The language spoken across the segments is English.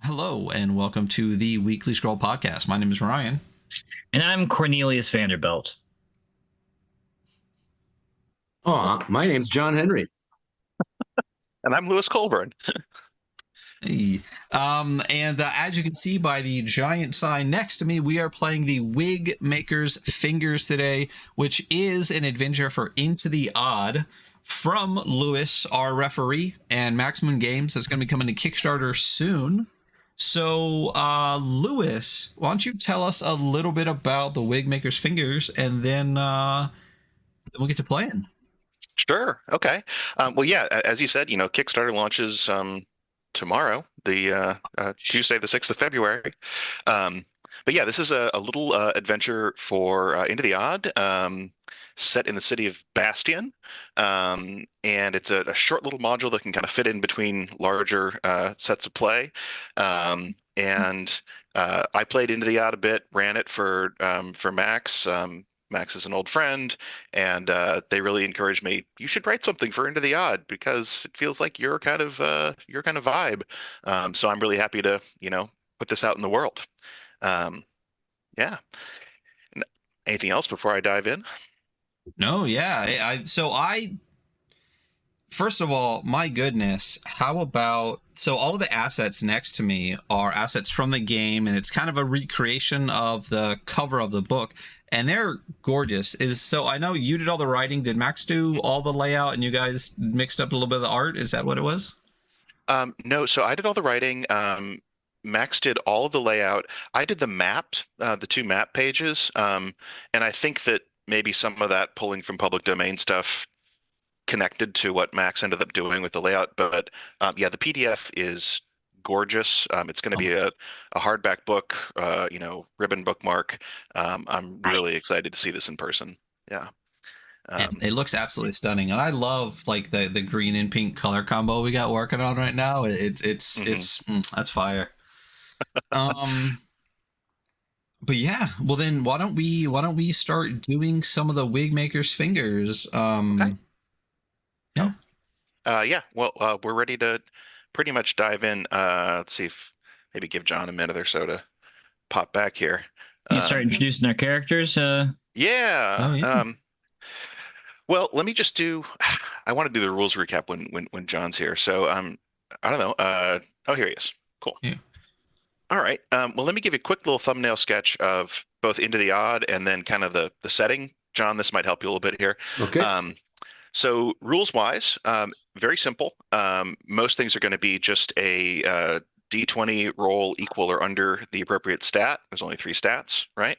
Hello, and welcome to the Weekly Scroll Podcast. My name is Ryan. And I'm Cornelius Vanderbilt. My name's John Henry. And I'm Lewis Colburn. Hey. As you can see by the giant sign next to me, we are playing the WIG-MAKER'S FINGERS today, which is an adventure for Into the Odd from Lewis, our referee, and Maximum Games. That's going to be coming to Kickstarter soon. So, Lewis, why don't you tell us a little bit about the WIG-MAKER'S FINGERS, and then we'll get to playing. Sure. Okay. Well, yeah, as you said, Kickstarter launches tomorrow, the Tuesday, the 6th of February. But yeah, this is a little adventure for Into the Odd, set in the city of Bastion. And it's a short little module that can kind of fit in between larger sets of play. And I played Into the Odd a bit, ran it for Max. Max is an old friend, and they really encouraged me. You should write something for Into the Odd because it feels like your kind of vibe. So I'm really happy to put this out in the world. Yeah. Anything else before I dive in? No, yeah. First of all, my goodness, how about, so all of the assets next to me are assets from the game, and it's kind of a recreation of the cover of the book, and they're gorgeous. So I know you did all the writing. Did Max do all the layout, and you guys mixed up a little bit of the art? Is that what it was? No, so I did all the writing. Max did all of the layout. I did the map, the two map pages, and I think that maybe some of that pulling from public domain stuff connected to what Max ended up doing with the layout. But yeah, the PDF is gorgeous. It's going to be a hardback book, ribbon bookmark. I'm really excited to see this in person. Yeah. It looks absolutely stunning, and I love like the green and pink color combo we got working on right now. It's that's fire. But yeah, well then why don't we start doing some of the WIG-MAKER'S FINGERS? Okay. Yeah. Yeah. Well, we're ready to pretty much dive in. Let's see if maybe give John a minute or so to pop back here. You start introducing our characters. Yeah. Oh, yeah. Well, let me just do. I want to do the rules recap when John's here. So I don't know. Oh, here he is. Cool. Yeah. All right. Well, let me give you a quick little thumbnail sketch of both Into the Odd and then kind of the setting. John, this might help you a little bit here. Okay. So rules-wise, very simple. Most things are going to be just a D20 roll equal or under the appropriate stat. There's only 3 stats, right?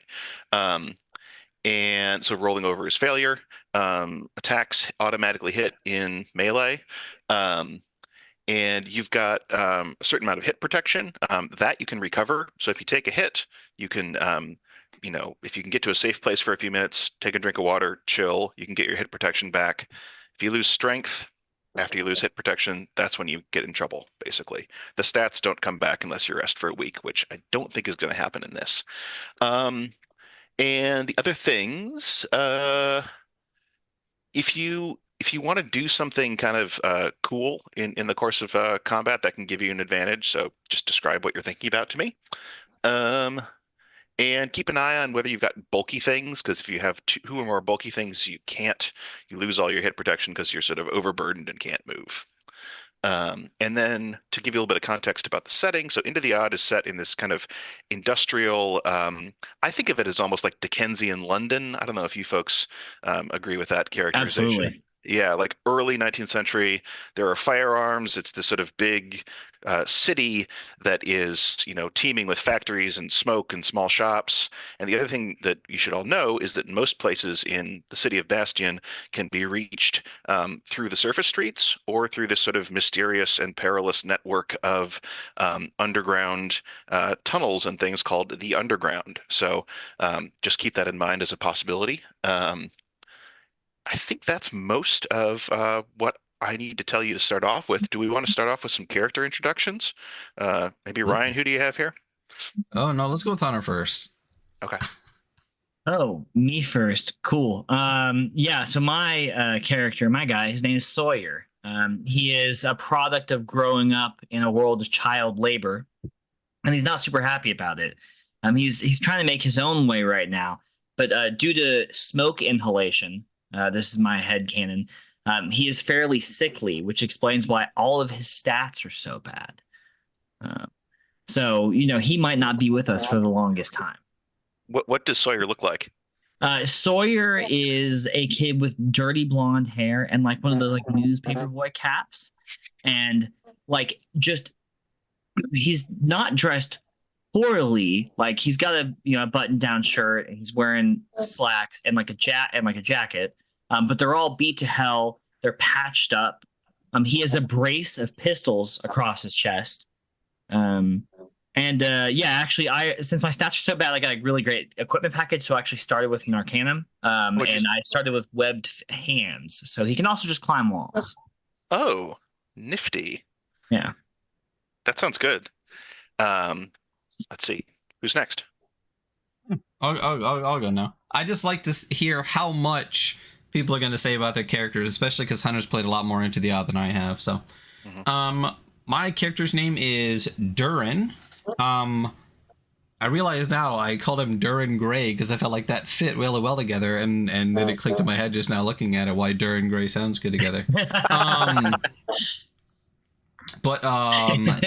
And so rolling over is failure. Attacks automatically hit in melee. And you've got a certain amount of hit protection that you can recover. So if you take a hit, you can, if you can get to a safe place for a few minutes, take a drink of water, chill, you can get your hit protection back. If you lose strength after you lose hit protection, that's when you get in trouble, basically. The stats don't come back unless you rest for a week, which I don't think is going to happen in this. And the other things, if you want to do something kind of cool in the course of combat, that can give you an advantage. So just describe what you're thinking about to me. And keep an eye on whether you've got bulky things, because if you have 2 or more bulky things, you lose all your hit protection because you're sort of overburdened and can't move. And then to give you a little bit of context about the setting, so Into the Odd is set in this kind of industrial, I think of it as almost like Dickensian London. I don't know if you folks agree with that characterization. Absolutely. Yeah, like early 19th century, there are firearms. It's this sort of big city that is, teeming with factories and smoke and small shops. And the other thing that you should all know is that most places in the city of Bastion can be reached through the surface streets or through this sort of mysterious and perilous network of underground tunnels and things called the Underground. So just keep that in mind as a possibility. I think that's most of what I need to tell you to start off with. Do we want to start off with some character introductions? Maybe Ryan, who do you have here? Oh no, let's go with Hunter first. Okay. Oh, me first. Cool. Yeah. So my character, my guy, his name is Sawyer. He is a product of growing up in a world of child labor. and he's not super happy about it. He's trying to make his own way right now, but due to smoke inhalation, this is my headcanon, he is fairly sickly, which explains why all of his stats are so bad. So, he might not be with us for the longest time. What does Sawyer look like? Sawyer is a kid with dirty blonde hair and like one of those like newspaper boy caps, and like just he's not dressed poorly. Like he's got a button down shirt and he's wearing slacks and like a jacket. But they're all beat to hell. They're patched up. He has a brace of pistols across his chest. Actually, since my stats are so bad, I got a really great equipment package. So I actually started with an Arcanum, I started with webbed hands, so he can also just climb walls. Oh, nifty! Yeah, that sounds good. Let's see, who's next? I'll go now. I just like to hear how much people are going to say about their characters, especially because Hunter's played a lot more Into the Odd than I have. So, my character's name is Durin. I realize now I called him Durin Gray because I felt like that fit really well together, and then it clicked in my head just now looking at it why Durin Gray sounds good together.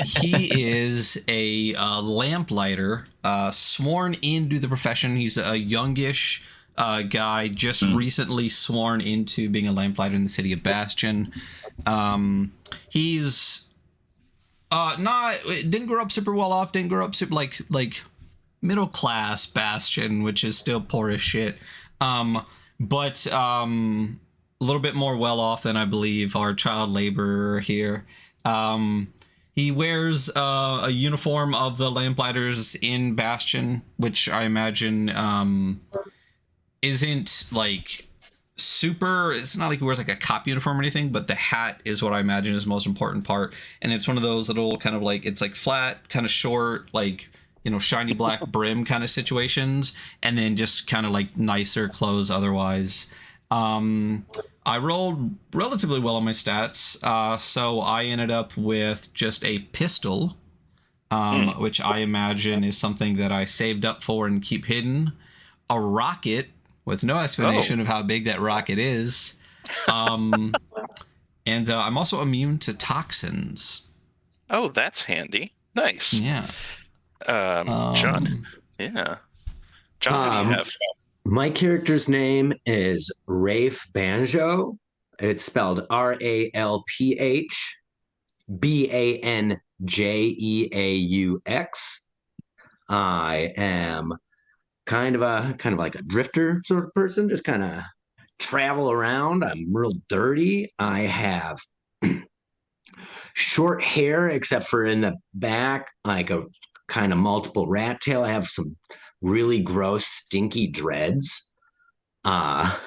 He is a lamplighter, sworn into the profession. He's a youngish guy, just recently sworn into being a lamplighter in the city of Bastion. He's didn't grow up super well off, didn't grow up super like middle class Bastion, which is still poor as shit. But a little bit more well off than I believe our child laborer here. He wears a uniform of the lamplighters in Bastion, which I imagine isn't like super, it's not like he wears like a cop uniform or anything, but the hat is what I imagine is the most important part. And it's one of those little kind of like, it's like flat, kind of short, like, shiny black brim kind of situations, and then just kind of like nicer clothes otherwise. I rolled relatively well on my stats, so I ended up with just a pistol, which I imagine is something that I saved up for and keep hidden, a rocket with no explanation of how big that rocket is, and I'm also immune to toxins. Oh, that's handy. Nice. Yeah. John. Yeah. John, what do you have? My character's name is Rafe Banjo. It's spelled RALPH BANJEAUX. I am kind of like a drifter sort of person, just kind of travel around. I'm real dirty. I have short hair, except for in the back, like a kind of multiple rat tail. I have some really gross, stinky dreads. I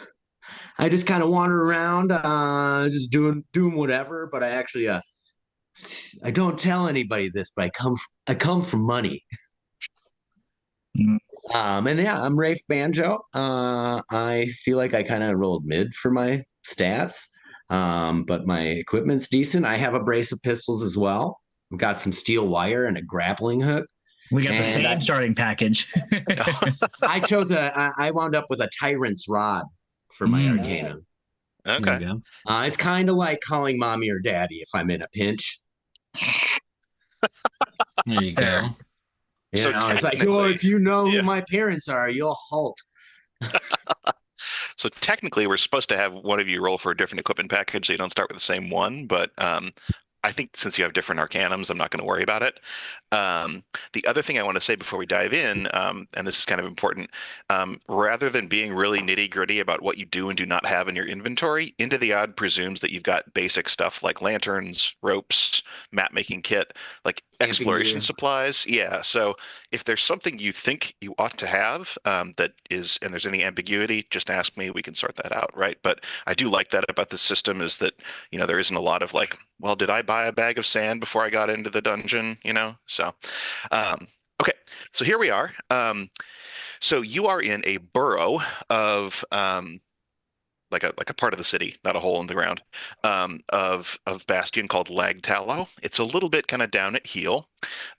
just kind of wander around, just doing whatever. But I actually, I don't tell anybody this, but I come from money. And yeah, I'm Rafe Banjo. I feel like I kind of rolled mid for my stats, but my equipment's decent. I have a brace of pistols as well. I've got some steel wire and a grappling hook. We got the same starting package. I wound up with a tyrant's rod for my arcana. Okay. It's kind of like calling mommy or daddy if I'm in a pinch. There you go. It's like, if you know who my parents are, you'll halt. So technically, we're supposed to have one of you roll for a different equipment package, so you don't start with the same one. But I think since you have different arcanums, I'm not going to worry about it. The other thing I want to say before we dive in, and this is kind of important, rather than being really nitty gritty about what you do and do not have in your inventory, Into the Odd presumes that you've got basic stuff like lanterns, ropes, map making kit, like exploration supplies. Yeah. So if there's something you think you ought to have that is, and there's any ambiguity, just ask me. We can sort that out. Right. But I do like that about the system is that, there isn't a lot of like, well, did I buy a bag of sand before I got into the dungeon? So, okay. So here we are. So you are in a borough of, like a part of the city, not a hole in the ground, of Bastion called Lag Tallow. It's a little bit kind of down at heel.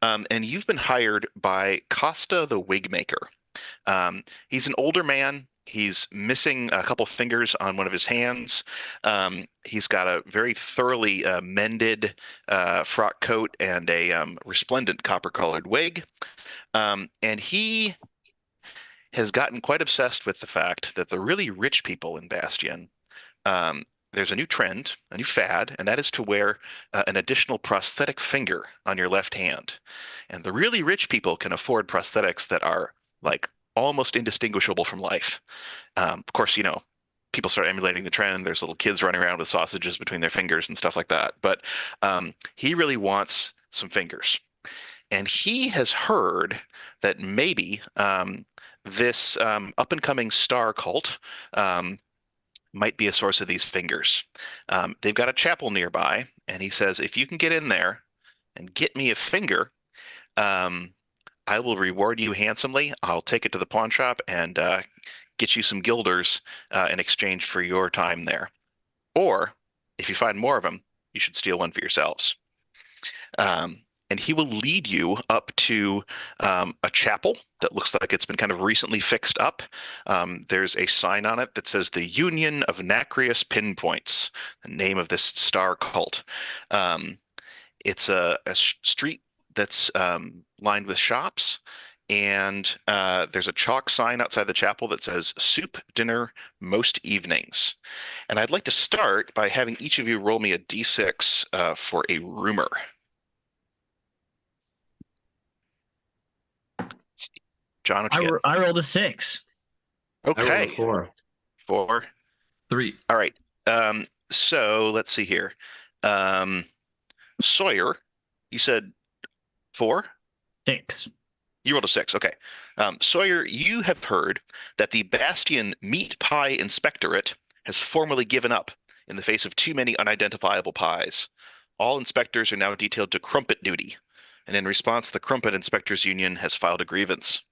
And you've been hired by Costa the Wig Maker. He's an older man. He's missing a couple fingers on one of his hands. He's got a very thoroughly mended frock coat and a resplendent copper-colored wig. And he has gotten quite obsessed with the fact that the really rich people in Bastion, there's a new trend, a new fad, and that is to wear an additional prosthetic finger on your left hand. And the really rich people can afford prosthetics that are like almost indistinguishable from life. Of course, people start emulating the trend. There's little kids running around with sausages between their fingers and stuff like that. But he really wants some fingers. And he has heard that maybe this up-and-coming star cult might be a source of these fingers. They've got a chapel nearby, and he says, if you can get in there and get me a finger, I will reward you handsomely. I'll take it to the pawn shop and get you some guilders in exchange for your time there. Or, if you find more of them, you should steal one for yourselves. And he will lead you up to a chapel that looks like it's been kind of recently fixed up. There's a sign on it that says the Union of Nacreous Pinpoints, the name of this star cult. It's a street that's lined with shops, and there's a chalk sign outside the chapel that says soup dinner most evenings. And I'd like to start by having each of you roll me a d6 for a rumor. John, what you get? I rolled a 6. I rolled Okay. a 4. 4. 3. All right. So let's see here. Sawyer, you said 4? 6. You rolled a 6. Okay. Sawyer, you have heard that the Bastion Meat Pie Inspectorate has formally given up in the face of too many unidentifiable pies. All inspectors are now detailed to crumpet duty, and in response, the Crumpet Inspectors Union has filed a grievance.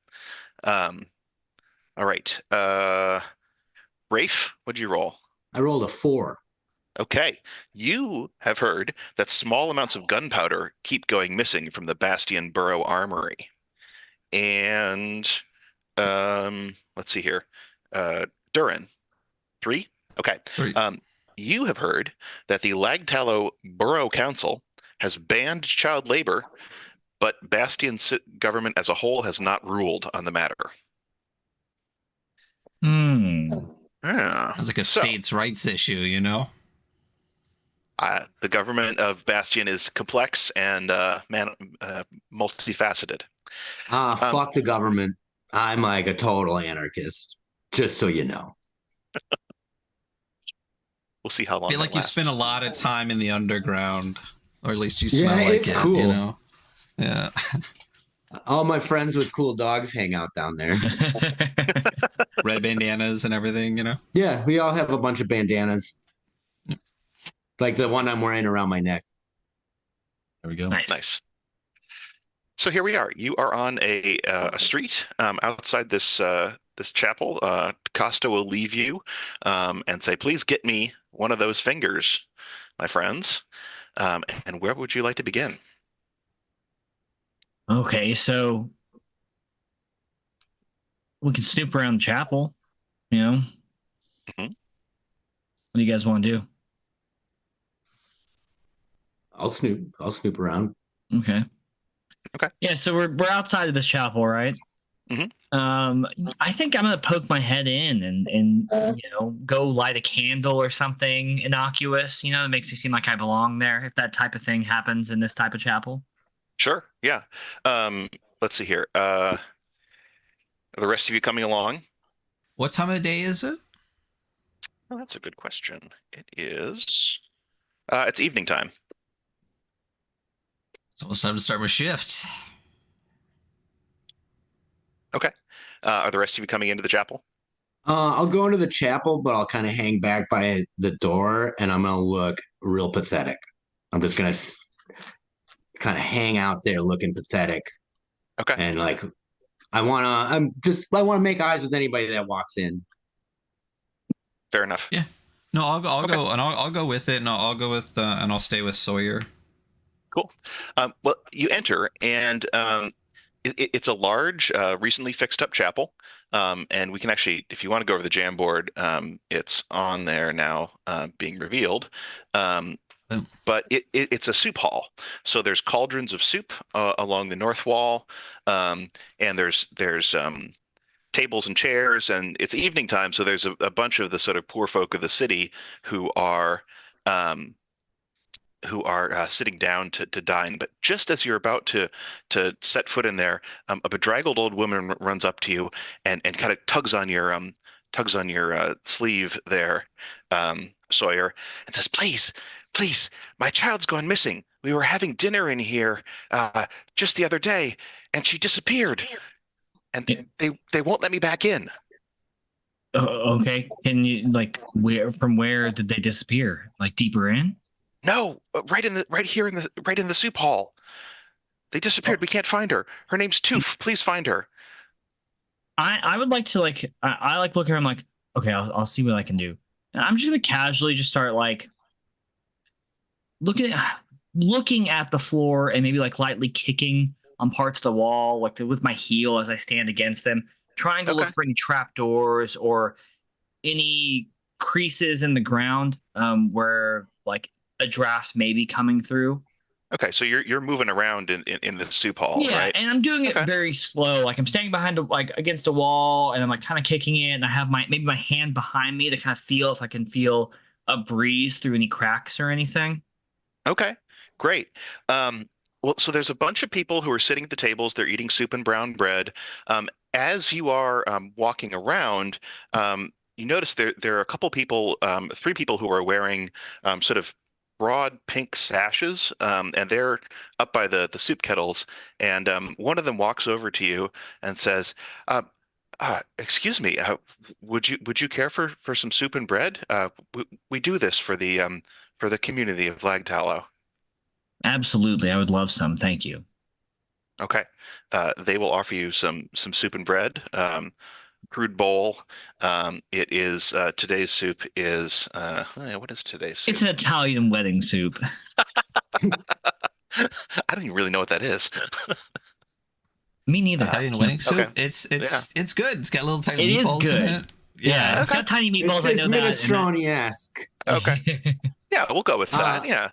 All right. Rafe, what'd you roll? I rolled a 4. Okay. You have heard that small amounts of gunpowder keep going missing from the Bastion Borough Armory. And let's see here. Durin, 3? Okay. 3. You have heard that the Lagtallow Borough Council has banned child labor, but Bastion government as a whole has not ruled on the matter. Sounds like a states' rights issue, The government of Bastion is complex and multifaceted. Fuck the government. I'm like a total anarchist, just so you know. We'll see how long. I feel like you lasts. spend a lot of time in the underground, or at least you smell like it's it. cool. Yeah. All my friends with cool dogs hang out down there. Red bandanas and everything, Yeah, we all have a bunch of bandanas. Like the one I'm wearing around my neck. There we go. Nice. So here we are. You are on a street outside this chapel. Costa will leave you and say, "Please get me one of those fingers, my friends." And where would you like to begin? Okay, so we can snoop around the chapel, Mhm. What do you guys want to do? I'll snoop around. Okay. Okay. Yeah, so we're outside of this chapel, right? Mhm. I think I'm gonna poke my head in and go light a candle or something innocuous, that makes me seem like I belong there. If that type of thing happens in this type of chapel. Sure. Yeah. Let's see here. Are the rest of you coming along? What time of day is it? Oh, that's a good question. It is. It's evening time. It's almost time to start my shift. Okay. Are the rest of you coming into the chapel? I'll go into the chapel, but I'll kind of hang back by the door, and I'm gonna look real pathetic. I'm just gonna kind of hang out there looking pathetic. Okay. And like, I want to make eyes with anybody that walks in. Fair enough. Yeah. No, I'll Okay. go, and I'll go with it, and I'll go with, and I'll stay with Sawyer. Cool. Well, you enter, and it's a large, recently fixed up chapel. And we can actually, if you want to go over the Jamboard, it's on there now, being revealed. Um, Oh, but it's a soup hall. So there's cauldrons of soup along the north wall, and there's tables and chairs, and it's evening time, so there's a bunch of the sort of poor folk of the city who are um, sitting down to dine. But just as you're about to set foot in there, a bedraggled old woman runs up to you and kind of tugs on your sleeve there, Sawyer, and says, "Please, please, my child's gone missing. We were having dinner in here just the other day, and she disappeared, and Yeah. they won't let me back in." Okay. Can you like where did they disappear? Like deeper in? No, right in the soup hall. They disappeared. Oh, We can't find her. Her name's Toof. Please find her. I would like to like I like look at her. I'm like, okay, I'll see what I can do. And I'm just gonna casually just start like looking at the floor and maybe like lightly kicking on parts of the wall, like with my heel as I stand against them, trying to look Okay. for any trapdoors or any creases in the ground where like a draft may be coming through. Okay, so you're moving around in the soup hall, Yeah, right? and I'm doing it Okay. very slow. Like I'm standing behind like against a wall, and I'm like kind of kicking it, and I have maybe my hand behind me to kind of feel if I can feel a breeze through any cracks or anything. Okay. Great. Well, so there's a bunch of people who are sitting at the tables. They're eating soup and brown bread. As you are walking around, you notice there are a couple people, three people who are wearing sort of broad pink sashes, and they're up by the soup kettles. And one of them walks over to you and says, uh, "Excuse me, would you care for some soup and bread? We do this for the community of Lagtallow." Absolutely, I would love some. Thank you. Okay. They will offer you some soup and bread, crude bowl. It is today's soup is what is today's It's soup? an Italian wedding soup. I don't even really know what that is. Me neither. Italian wedding Okay. soup. It's Yeah. it's good. It's got little tiny It is meatballs in good. it. Yeah, it's Okay. got tiny meatballs. I It's know that. minestrone-esque. Okay. Yeah, we'll go with that. Uh, Yeah.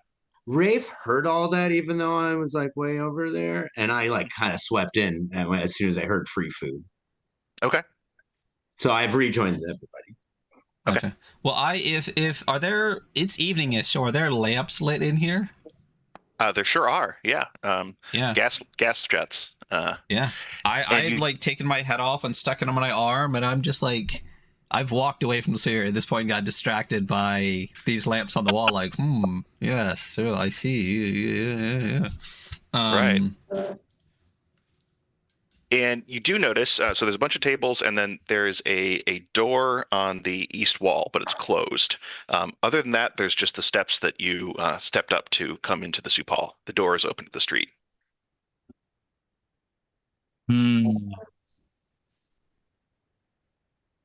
Rafe heard all that, even though I was like way over there, and I like kind of swept in as soon as I heard free food. Okay. So I've rejoined everybody. Okay. Gotcha. Well, if are there? It's eveningish, so are there lamps lit in here? There sure are. Yeah. Yeah, Gas jets. yeah. And I've you like taken my head off and stuck it on my arm, and I'm just like, I've walked away from Siri at this point, and got distracted by these lamps on the wall. Like, yes, oh, I see. Yeah. Right. And you do notice, so there's a bunch of tables, and then there's a door on the east wall, but it's closed. Other than that, there's just the steps that you stepped up to come into the soup hall. The door is open to the street. Hmm.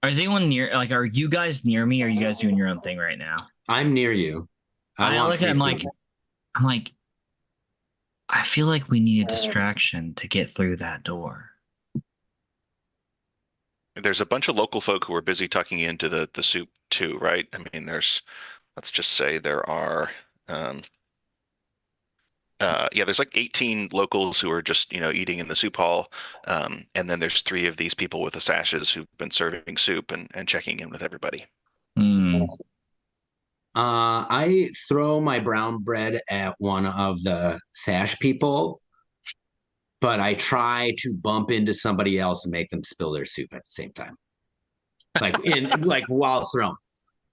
Is anyone near? Like, are you guys near me? Or are you guys doing your own thing right now? I'm near you. I want look at free him like, food. I'm like, I feel like we need a distraction to get through that door. There's a bunch of local folk who are busy tucking into the soup too, right? I mean, let's just say there are, there's like 18 locals who are just, eating in the soup hall. And then there's three of these people with the sashes who've been serving soup and checking in with everybody. Hmm. I throw my brown bread at one of the sash people, but I try to bump into somebody else and make them spill their soup at the same time, like while throwing.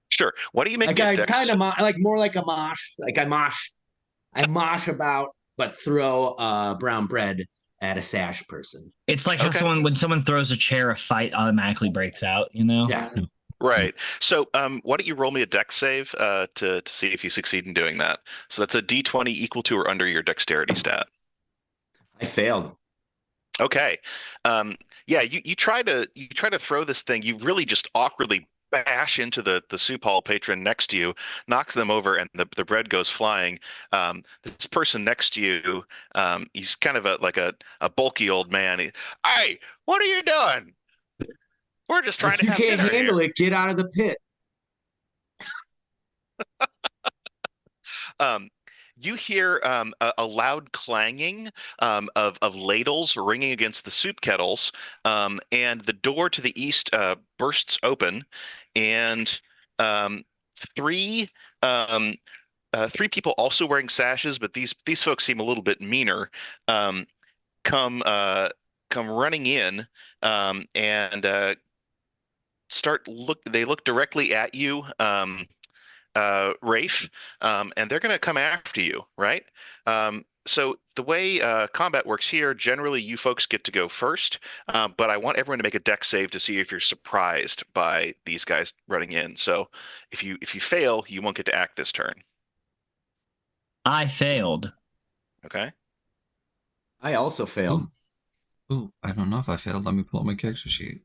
Sure. Why don't you make Like me a I dex? kind of like more like a mosh. Like I mosh about, but throw brown bread at a sash person. It's like how Okay. when someone throws a chair, a fight automatically breaks out. You know? Yeah. Right. So, why don't you roll me a dex save to see if you succeed in doing that? So that's a D20 equal to or under your dexterity stat. I failed. Okay. Yeah, you try to throw this thing. You really just awkwardly bash into the soup hall patron next to you, knocks them over, and the bread goes flying. This person next to you, he's kind of a bulky old man. Hey, what are you doing? We're just trying If to you have can't dinner handle here. it, get out of the pit. Um, you hear a loud clanging of ladles ringing against the soup kettles, and the door to the east bursts open, and um, three um, three people also wearing sashes, but these folks seem a little bit meaner. Um, come come running in, and start look. They look directly at you. Rafe, and they're going to come after you, right? So the way combat works here, generally you folks get to go first, but I want everyone to make a dex save to see if you're surprised by these guys running in. So if you fail, you won't get to act this turn. I failed. Okay. I also failed. Ooh, I don't know if I failed. Let me pull up my character sheet.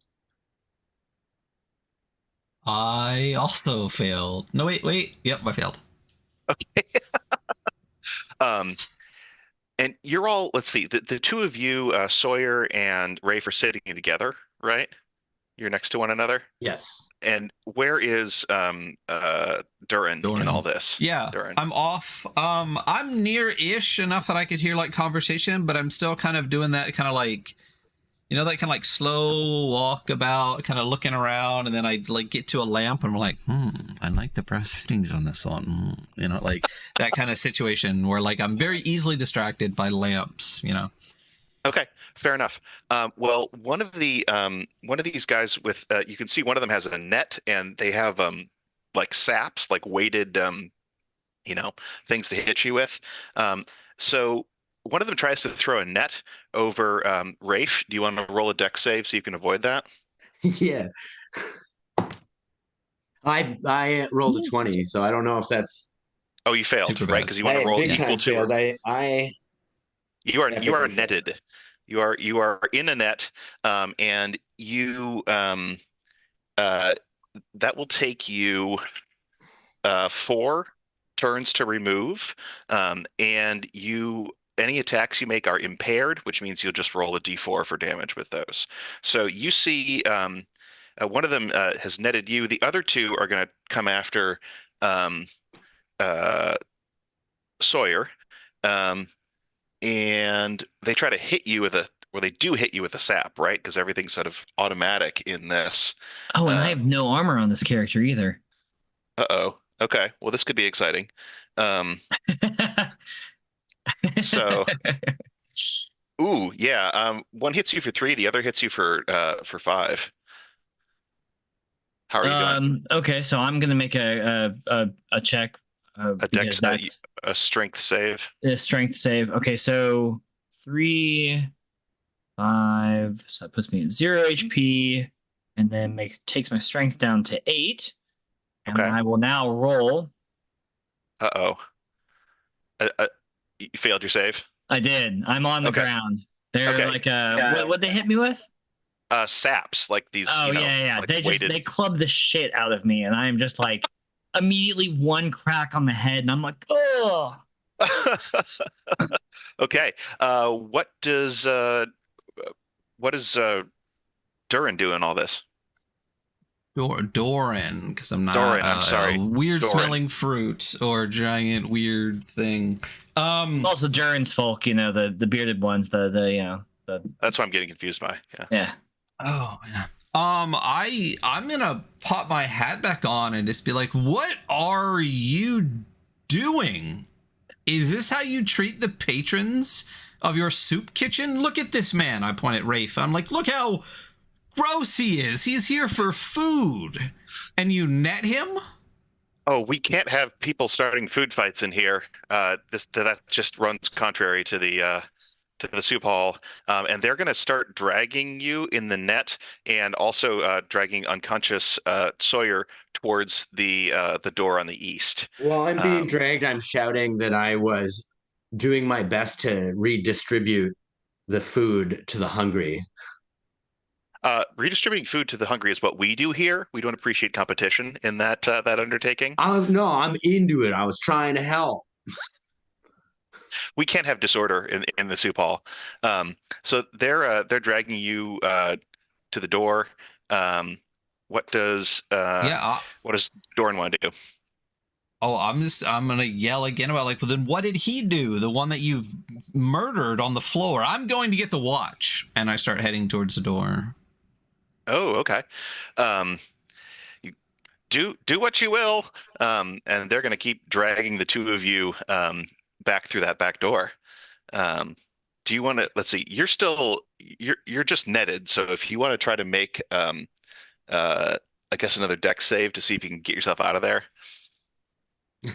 I also failed. No, wait. Yep, I failed. Okay. Um, and you're all, let's see, the two of you, Sawyer and Rafe, are sitting together, right? You're next to one another. Yes. And where is Durin in all this? Yeah, Durin. I'm off. I'm near-ish enough that I could hear like conversation, but I'm still kind of doing that kind of like, that kind of like slow walk about, kind of looking around, and then I like get to a lamp and I'm like, I like the brass fittings on this one. Like that kind of situation where like I'm very easily distracted by lamps. Okay, fair enough. Well, one of these guys with you can see one of them has a net, and they have like saps, like weighted things to hit you with. So one of them tries to throw a net over Rafe. Do you want to roll a dex save so you can avoid that? Yeah. I rolled a 20, so I don't know if that's Oh, you failed, Super right? bad. Because you want to roll big equal time to. failed. I You are epically failed. netted. You are in a net, and you that will take you 4 turns to remove, and any attacks you make are impaired, which means you'll just roll a d4 for damage with those. So you see, one of them has netted you. The other two are going to come after um, Sawyer, um, and they try to hit you they do hit you with a sap, right? Because everything's sort of automatic in this. Oh, and I have no armor on this character either. Uh-oh. Okay. Well, this could be exciting. So, ooh, yeah. One hits you for 3, the other hits you for 5. How are you doing? Okay, so I'm gonna make a check A because dex, that's a strength save. a strength save. Okay, so 3, 5, so that puts me at 0 HP, and then takes my strength down to 8. And Okay. I will now roll. Uh-oh. You failed your save? I did. I'm on the Okay. ground. They're Okay. like what they hit me with? Saps, like these. Oh yeah. Like They club the shit out of me, and I'm just like immediately one crack on the head, and I'm like, oh. Okay. What does Durin do in all this? Doran, because I'm not Doran, I'm sorry. weird Doran. smelling fruit or giant weird thing. Also Durin's folk, the bearded ones, the That's what I'm getting confused by. Yeah. yeah. Oh yeah. I'm gonna pop my hat back on and just be like, what are you doing? Is this how you treat the patrons of your soup kitchen? Look at this man. I point at Rafe. I'm like, look how gross he is. He's here for food. And you net him? Oh, we can't have people starting food fights in here. That just runs contrary to the soup hall, and they're going to start dragging you in the net, and also dragging unconscious Sawyer towards the door on the east. While I'm being dragged, I'm shouting that I was doing my best to redistribute the food to the hungry. Redistributing food to the hungry is what we do here. We don't appreciate competition in that undertaking. No, I'm into it. I was trying to help. We can't have disorder in the soup hall. So they're dragging you to the door. Um, what does Yeah. what does Doran want to do? Oh, I'm gonna yell again about like, well, then what did he do? The one that you've murdered on the floor. I'm going to get the watch, and I start heading towards the door. Oh, okay. Um, you do what you will. And they're going to keep dragging the two of you back through that back door. Do you want to? Let's see. You're just netted. So if you want to try to make I guess another dex save to see if you can get yourself out of there.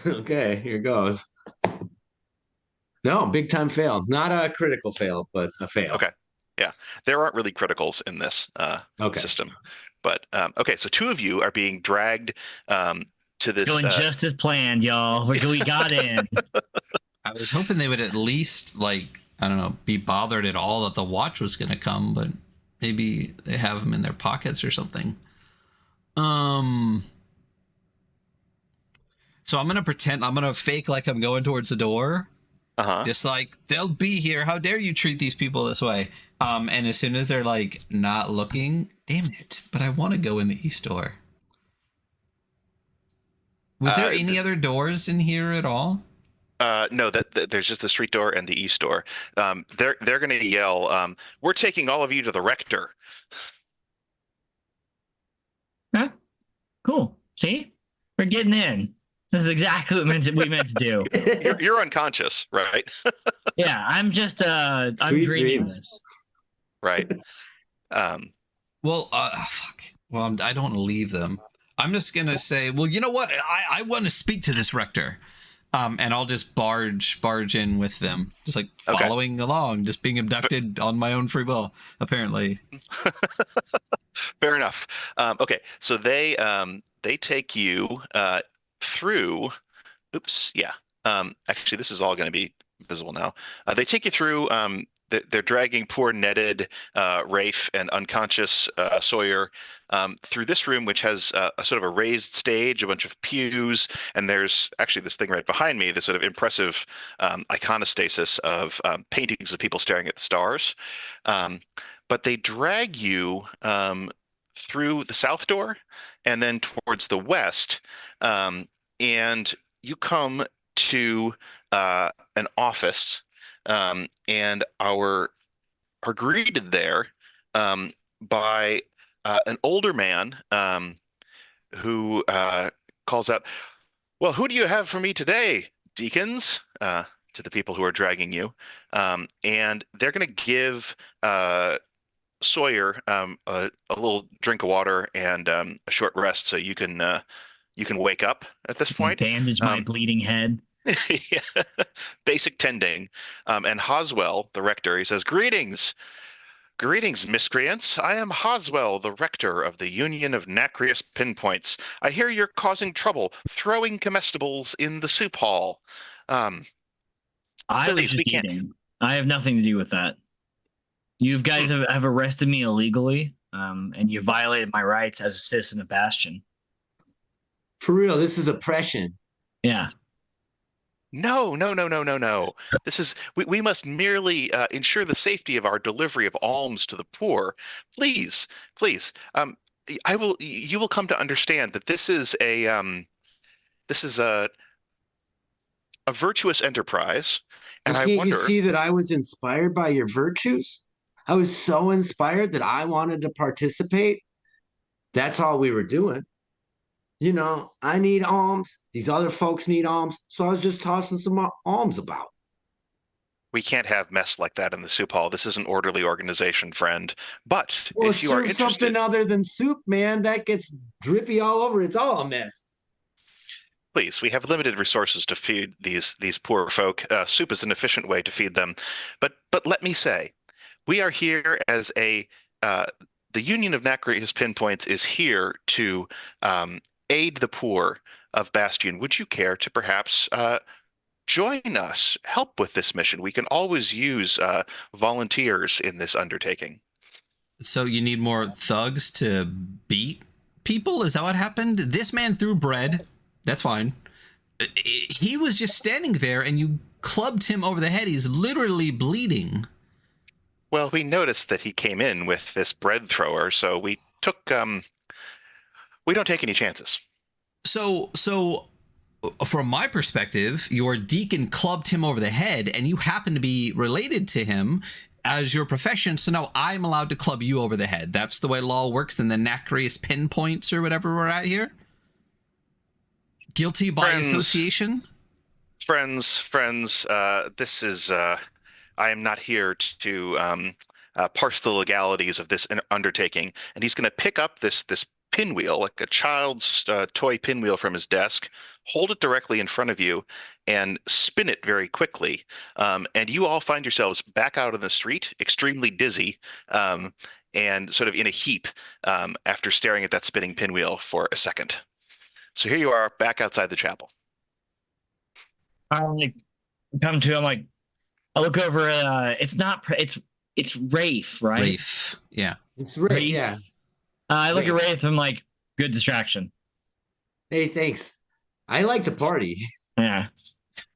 Okay, here goes. No, big time fail. Not a critical fail, but a fail. Okay. Yeah, there aren't really criticals in this Okay. system, but okay. So two of you are being dragged to this. It's going just as planned, y'all. We got in. I was hoping they would at least like, I don't know, be bothered at all that the watch was going to come, but maybe they have them in their pockets or something. So I'm going to fake like I'm going towards the door. Uh-huh. Just like, they'll be here. How dare you treat these people this way? And as soon as they're like not looking, damn it, but I want to go in the east door. Was there any other doors in here at all? No, that there's just the street door and the east door. They're going to yell, "We're taking all of you to the rector." Huh? Cool. See? We're getting in. This is exactly what we meant to do. You're unconscious, right? Yeah, I'm just I'm Sweet dreaming dreams. this. Right. Well, fuck. Well, I don't want to leave them. I'm just gonna say, well, you know what? I want to speak to this rector, and I'll just barge in with them, just like following along, just being abducted on my own free will, apparently. Fair enough. Okay, so they take you through. Oops, yeah. Actually, this is all going to be visible now. They take you through. They're dragging poor netted Rafe and unconscious Sawyer through this room, which has a sort of a raised stage, a bunch of pews, and there's actually this thing right behind me, this sort of impressive iconostasis of paintings of people staring at the stars. But they drag you through the south door and then towards the west, and you come to an office. And are greeted there by an older man who calls out, "Well, who do you have for me today, deacons?" To the people who are dragging you, and they're going to give Sawyer a little drink of water and a short rest, so you can wake up at this point. Bandage my bleeding head. Yeah. Basic tending. And Hoswell, the rector, he says, "Greetings. Greetings, miscreants. I am Hoswell, the rector of the Union of Nacreous Pinpoints. I hear you're causing trouble, throwing comestibles in the soup hall." I was just eating. I have nothing to do with that. You guys have arrested me illegally, and you violated my rights as a citizen of Bastion. For real, this is oppression. Yeah. No. This is we must merely ensure the safety of our delivery of alms to the poor. Please. You will come to understand that this is a virtuous enterprise. And Well, I can't wonder, you see that I was inspired by your virtues? I was so inspired that I wanted to participate. That's all we were doing. You know, I need alms. These other folks need alms. So I was just tossing some alms about. we can't have mess like that in the soup hall. This is an orderly organization, friend. But Well, if you are serve interested, something other than soup, man. That gets drippy all over. It's all a mess. please, we have limited resources to feed these poor folk. Soup is an efficient way to feed them. But let me say, we are here as the Union of Nacreous Pinpoints is here to aid the poor of Bastion. Would you care to perhaps join us, help with this mission? We can always use volunteers in this undertaking. So you need more thugs to beat people? Is that what happened? This man threw bread. That's fine. He was just standing there and you clubbed him over the head. He's literally bleeding. Well, we noticed that he came in with this bread thrower, so we took we don't take any chances. So from my perspective, your deacon clubbed him over the head and you happen to be related to him as your profession. So now I'm allowed to club you over the head. That's the way law works in the nacreous pinpoints or whatever we're at here. Guilty by association. Friends. This is. I am not here to parse the legalities of this undertaking. And he's going to pick up this pinwheel, like a child's toy pinwheel from his desk, hold it directly in front of you, and spin it very quickly. And you all find yourselves back out on the street, extremely dizzy, and sort of in a heap after staring at that spinning pinwheel for a second. So here you are, back outside the chapel. I like come to. I'm like, I look over. It's Rafe, right? Rafe. Yeah. It's Rafe. Yeah. I look at Rafe. I'm like, good distraction. Hey, thanks. I like to party. Yeah.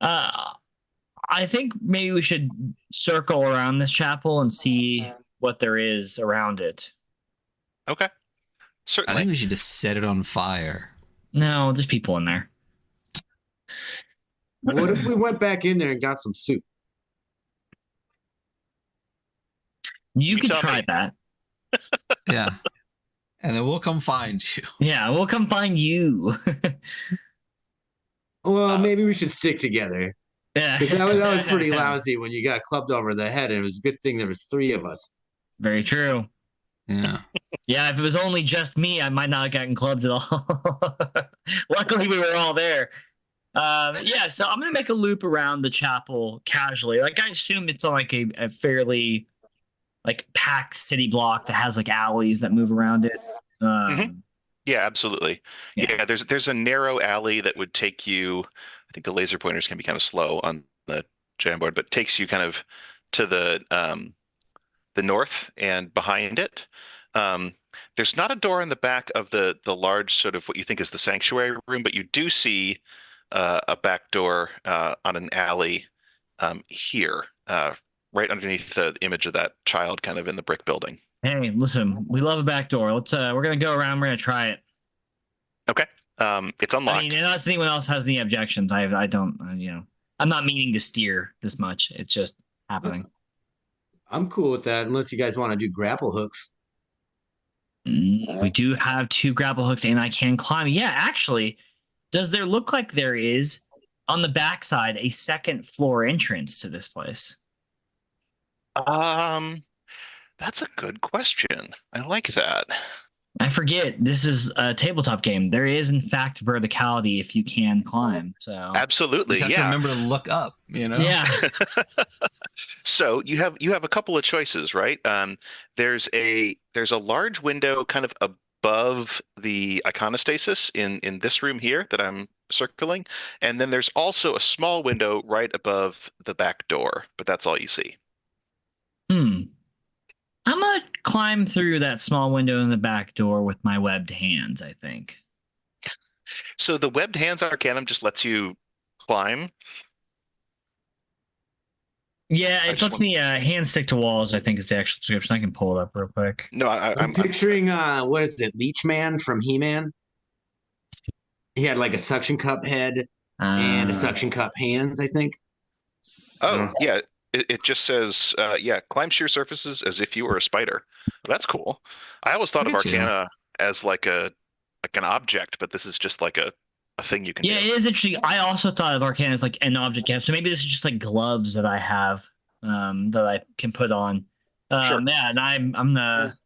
I think maybe we should circle around this chapel and see what there is around it. Okay. I Certainly. think we should just set it on fire. No, there's people in there. What if we went back in there and got some soup? You could tell try me. that. Yeah. And then we'll come find you. Yeah, we'll come find you. Well, maybe we should stick together. Yeah. Because that was pretty lousy when you got clubbed over the head, and it was a good thing there was 3 of us. Very true. Yeah. Yeah, if it was only just me, I might not have gotten clubbed at all. Luckily, we were all there. Yeah, so I'm gonna make a loop around the chapel casually. Like I assume it's on like a fairly like packed city block that has like alleys that move around it. Yeah, absolutely. Yeah. Yeah, there's a narrow alley that would take you. I think the laser pointers can be kind of slow on the Jamboard, but takes you kind of to the north and behind it. There's not a door in the back of the large sort of what you think is the sanctuary room, but you do see a back door on an alley here, right underneath the image of that child kind of in the brick building. Hey, listen, we love a back door. Let's we're gonna go around, we're gonna try it. Okay. It's unlocked. I mean, unless anyone else has any objections, I don't, I'm not meaning to steer this much. It's just happening. I'm cool with that, unless you guys want to do grapple hooks. We do have 2 grapple hooks, and I can climb. Yeah, actually, does there look like there is on the backside a second floor entrance to this place? That's a good question. I like that. I forget. This is a tabletop game. There is, in fact, verticality if you can climb. So Absolutely. Just have to Yeah. remember to look up, yeah. So you have a couple of choices, right? There's a large window kind of above the iconostasis in this room here that I'm circling, and then there's also a small window right above the back door, but that's all you see. I'm gonna climb through that small window in the back door with my webbed hands, I think. So the webbed hands arcanum just lets you climb. Yeah, it lets me hand stick to walls, I think is the actual description. I can pull it up real quick. No, I'm picturing what is it, Leech Man from He-Man? He had like a suction cup head and a suction cup hands, I think. Oh, yeah. It just says, climb sheer surfaces as if you were a spider. Well, that's cool. I always thought of Look at you. Arcana as like an object, but this is just like a thing you can Yeah, do. it is interesting. I also thought of Arcana as like an object cap. So maybe this is just like gloves that I have that I can put on. Sure. Yeah, and I'm the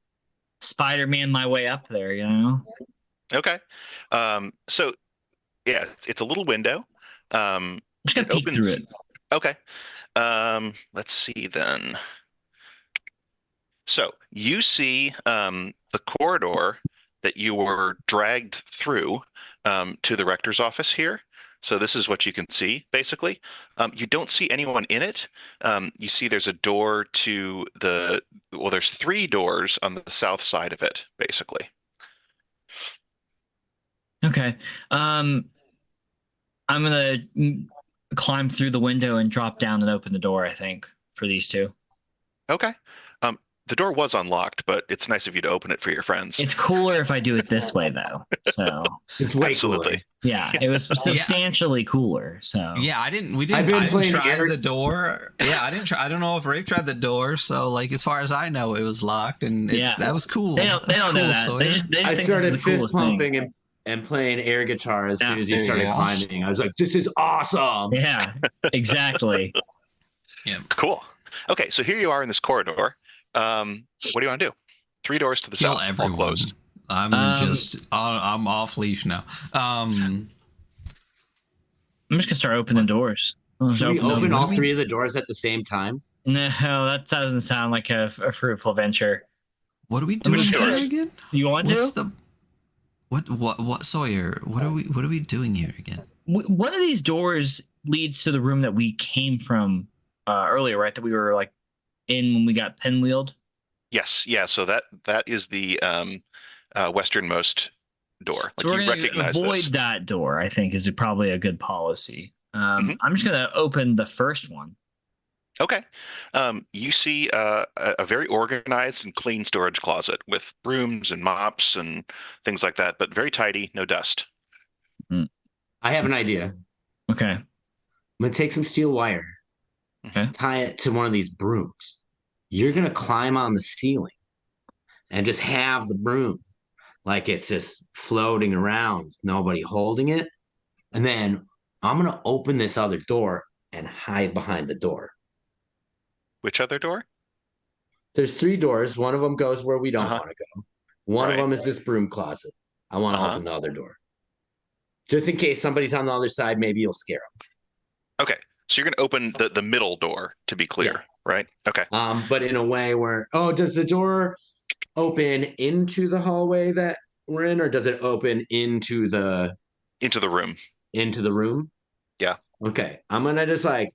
Spider-Man my way up there, Okay. So yeah, it's a little window. Just gotta peek through it. Okay. Let's see then. So you see the corridor that you were dragged through to the rector's office here. So this is what you can see, basically. You don't see anyone in it. You see there's a door to there's there's 3 doors on the south side of it, basically. Okay. I'm gonna climb through the window and drop down and open the door, I think, for these two. Okay. The door was unlocked, but it's nice of you to open it for your friends. It's cooler if I do it this way, though. So It's way Absolutely. yeah, it was substantially cooler. So Yeah, I didn't playing try Eric- the door. Yeah, I don't know if Rafe tried the door, so like as far as I know it was locked, and that was cool. They don't That's know cool, that. Sawyer. They just I think started this is the fist coolest thing. pumping and playing air guitar as soon as you there you started go. climbing. I was like, "This is awesome!" Yeah, exactly. Yeah. Cool. Okay, so here you are in this corridor. What do you want to do? 3 doors to the Kill south, all everyone. closed. I'm I'm off leash now. I'm just gonna start opening doors. Should we open What all do we- 3 of the doors at the same time? No, that doesn't sound like a fruitful venture. What are we doing Which here doors? again? You want What's to? the what Sawyer? What are we doing here again? One of these doors leads to the room that we came from earlier, right? That we were like in when we got pinwheeled. Yes, yeah. So that is the westernmost door. So Like we're you gonna recognize avoid this. that door. I think is probably a good policy. Mhm. I'm just gonna open the first one. Okay. You see a very organized and clean storage closet with brooms and mops and things like that, but very tidy, no dust. I have an idea. Okay. I'm gonna take some steel wire, Okay. tie it to one of these brooms. You're gonna climb on the ceiling and just have the broom like it's just floating around, nobody holding it. And then I'm gonna open this other door and hide behind the door. Which other door? There's 3 doors. One of them goes where we don't Uh-huh. want to go. One of Right. them is this broom closet. I want to Uh-huh. open the other door. Just in case somebody's on the other side, maybe you'll scare Okay. So you're going to open the middle door, to be clear, Yeah. right? Okay. them. But in a way where, does the door open into the hallway that we're in, or does it open into the Into the room. room? Yeah. Okay. I'm gonna just like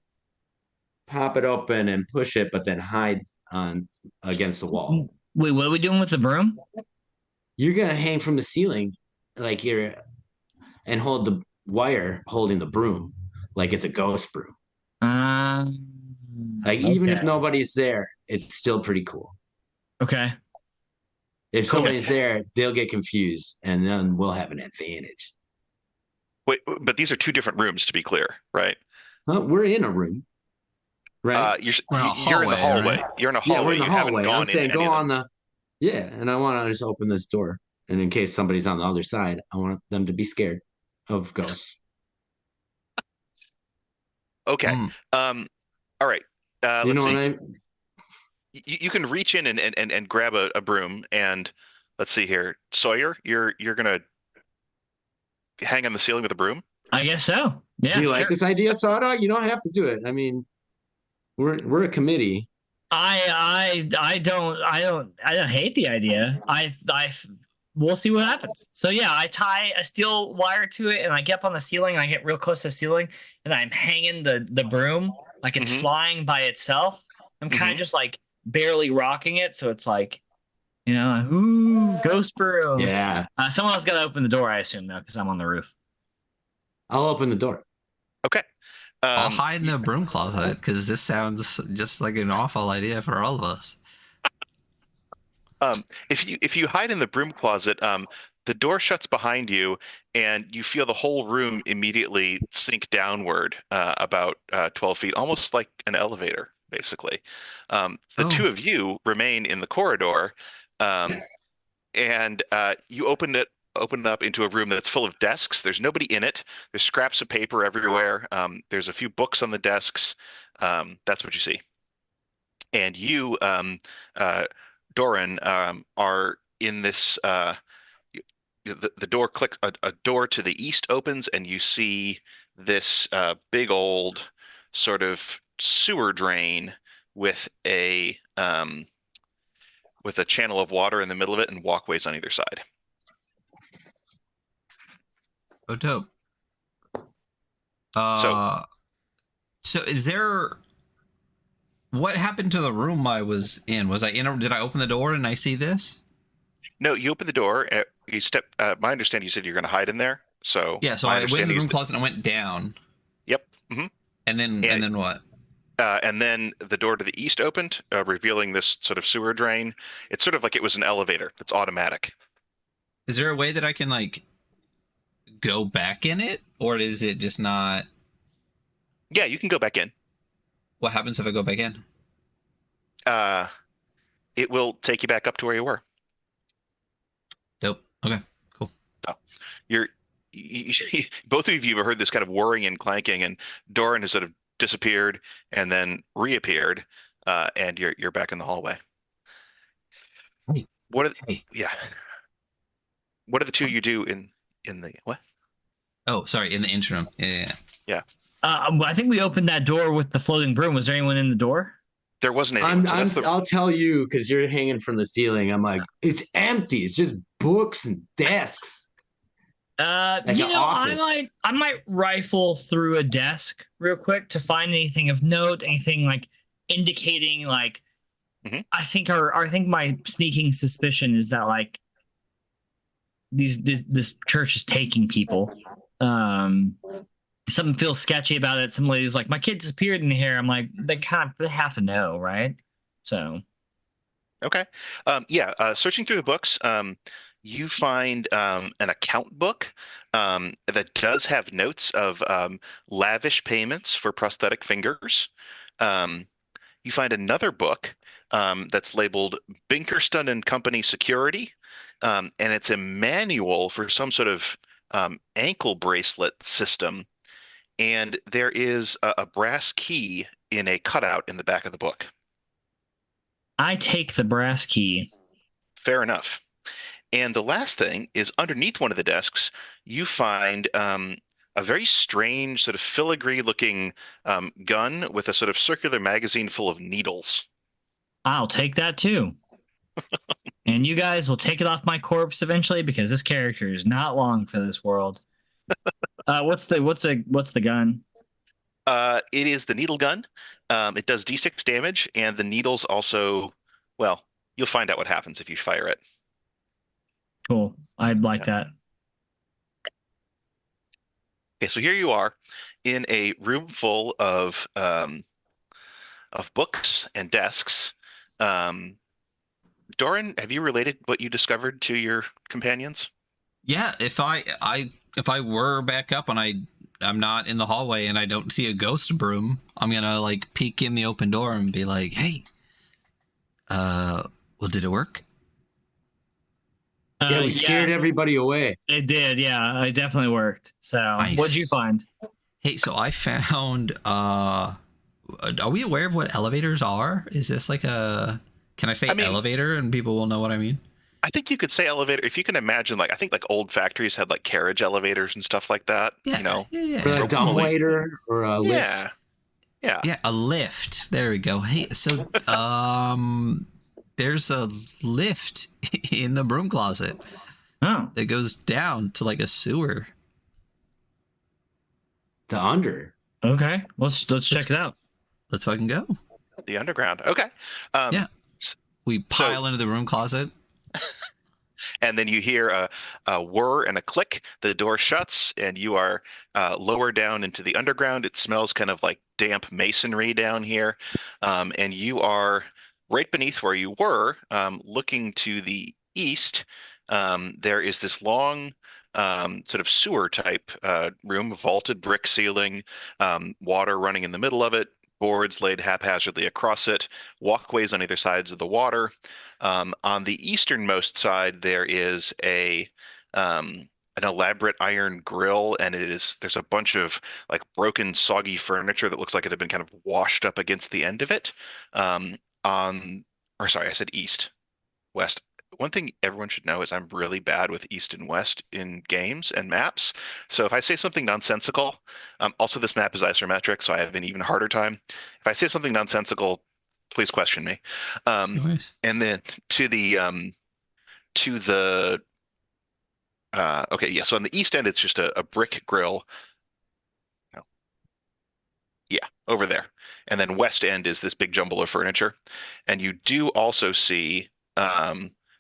pop it open and push it, but then hide on against the wall. Wait, what are we doing with the broom? You're gonna hang from the ceiling like you're and hold the wire holding the broom like it's a ghost broom. Like even if Okay. nobody's there, it's still pretty cool. Okay. If Cool. somebody's there, they'll get confused and then we'll have an advantage. Wait, but these are 2 different rooms, to be clear, right? We're in a room, right? You're We're in a you're in the hallway, hallway. right? You're in a Yeah, hallway. we're in the You haven't hallway. gone I'm saying in any go of on them. and I want to just open this door. And in case somebody's on the other side, I want them to be scared of ghosts. Okay. Hmm. All right. You know Let's what see. I You can reach in and grab a broom, and let's see here. Sawyer, you're gonna hang on the ceiling with a broom? I guess so. Yeah. Do you like sure. this idea, Sawdog? You don't have to do it. I mean, we're a committee. I don't hate the idea. We'll see what happens. So yeah, I tie a steel wire to it and I get up on the ceiling and I get real close to the ceiling and I'm hanging the broom like it's Mhm. flying by itself. I'm kind of Mhm. just like barely rocking it, so it's like, ooh, ghost broom. Yeah, Someone else got to open the door, I assume, though, because I'm on the roof. I'll open the door. Okay. I'll hide in the broom closet because this sounds just like an awful idea for all of us. If you hide in the broom closet, the door shuts behind you, and you feel the whole room immediately sink downward about 12 feet, almost like an elevator, basically. The Oh. 2 of you remain in the corridor, and you open it up into a room that's full of desks. There's nobody in it. There's scraps of paper everywhere. There's a few books on the desks. That's what you see. And you, Doran, are in this. The door click a door to the east opens, and you see this big old sort of sewer drain with a channel of water in the middle of it and walkways on either side. Oh, dope. So is there What happened to the room I was in? Was I in? Did I open the door and I see this? No, you open the door. You step. My understanding, you said you're going to hide in there. So Yeah. So my I went in the understanding is room that. closet and I went down, Yep. Hmm. and then what? And then the door to the east opened, revealing this sort of sewer drain. It's sort of like it was an elevator. It's automatic. Is there a way that I can like go back in it, or is it just not? Yeah, you can go back in. What happens if I go back in? Uh, it will take you back up to where you were. Nope. Okay. Cool. Oh, you're both of you have heard this kind of whirring and clanking, and Doran has sort of disappeared and then reappeared, and you're back in the hallway. Hey. What are Hey. yeah? What do the two of you do in the what? Oh, sorry. In the interim. Yeah. Yeah, I think we opened that door with the floating broom. Was there anyone in the door? there wasn't anyone. So that's the I'll tell you because you're hanging from the ceiling. I'm like, it's empty. It's just books and desks. Like You an know, office. I might rifle through a desk real quick to find anything of note, anything like indicating like. Mhm. I think my sneaking suspicion is that like this church is taking people. Something feels sketchy about it. Some lady's like, my kid disappeared in here. I'm like, they have to know, right? So Okay. Yeah. Searching through the books, you find an account book that does have notes of lavish payments for prosthetic fingers. Um, you find another book that's labeled Binkerston and Company Security, and it's a manual for some sort of ankle bracelet system. And there is a brass key in a cutout in the back of the book. I take the brass key. Fair enough. And the last thing is underneath one of the desks, you find a very strange, sort of filigree looking gun with a sort of circular magazine full of needles. I'll take that too. And you guys will take it off my corpse eventually because this character is not long for this world. What's the gun? It is the needle gun. It does D6 damage, and the needles also, well, you'll find out what happens if you fire it. Cool. I'd like that. Okay, so here you are in a room full of books and desks. Doran, have you related what you discovered to your companions? Yeah. If I were back up and I'm not in the hallway and I don't see a ghost broom, I'm gonna like peek in the open door and be like, hey, well, did it work? Yeah, we scared everybody away. It did, yeah. It definitely worked. So Nice. what'd you find? Hey, so I found are we aware of what elevators are? Is this like a can I say elevator and people will know what I mean? I think you could say elevator if you can imagine, like I think like old factories had like carriage elevators and stuff like that. Yeah, you know, yeah. Or a dumbwaiter or a lift. Yeah, a lift. There we go. Hey, so there's a lift in the broom closet. Oh, that goes down to like a sewer. The under. okay. Let's check it out. Let's fucking go. The underground. Okay. Yeah. We pile into the room closet. And then you hear a whir and a click. The door shuts, and you are lower down into the underground. It smells kind of like damp masonry down here. And you are right beneath where you were, looking to the east. There is this long sort of sewer type room, vaulted brick ceiling, water running in the middle of it, boards laid haphazardly across it, walkways on either sides of the water. On the easternmost side, there is an elaborate iron grill, and there's a bunch of like broken, soggy furniture that looks like it had been kind of washed up against the end of it. I said east, west. One thing everyone should know is I'm really bad with east and west in games and maps. So if I say something nonsensical, also this map is isometric, so I have an even harder time. If I say something nonsensical, please question me. And then to the okay, yeah. So on the east end, it's just a brick grill. No. Yeah, over there. And then west end is this big jumble of furniture. And you do also see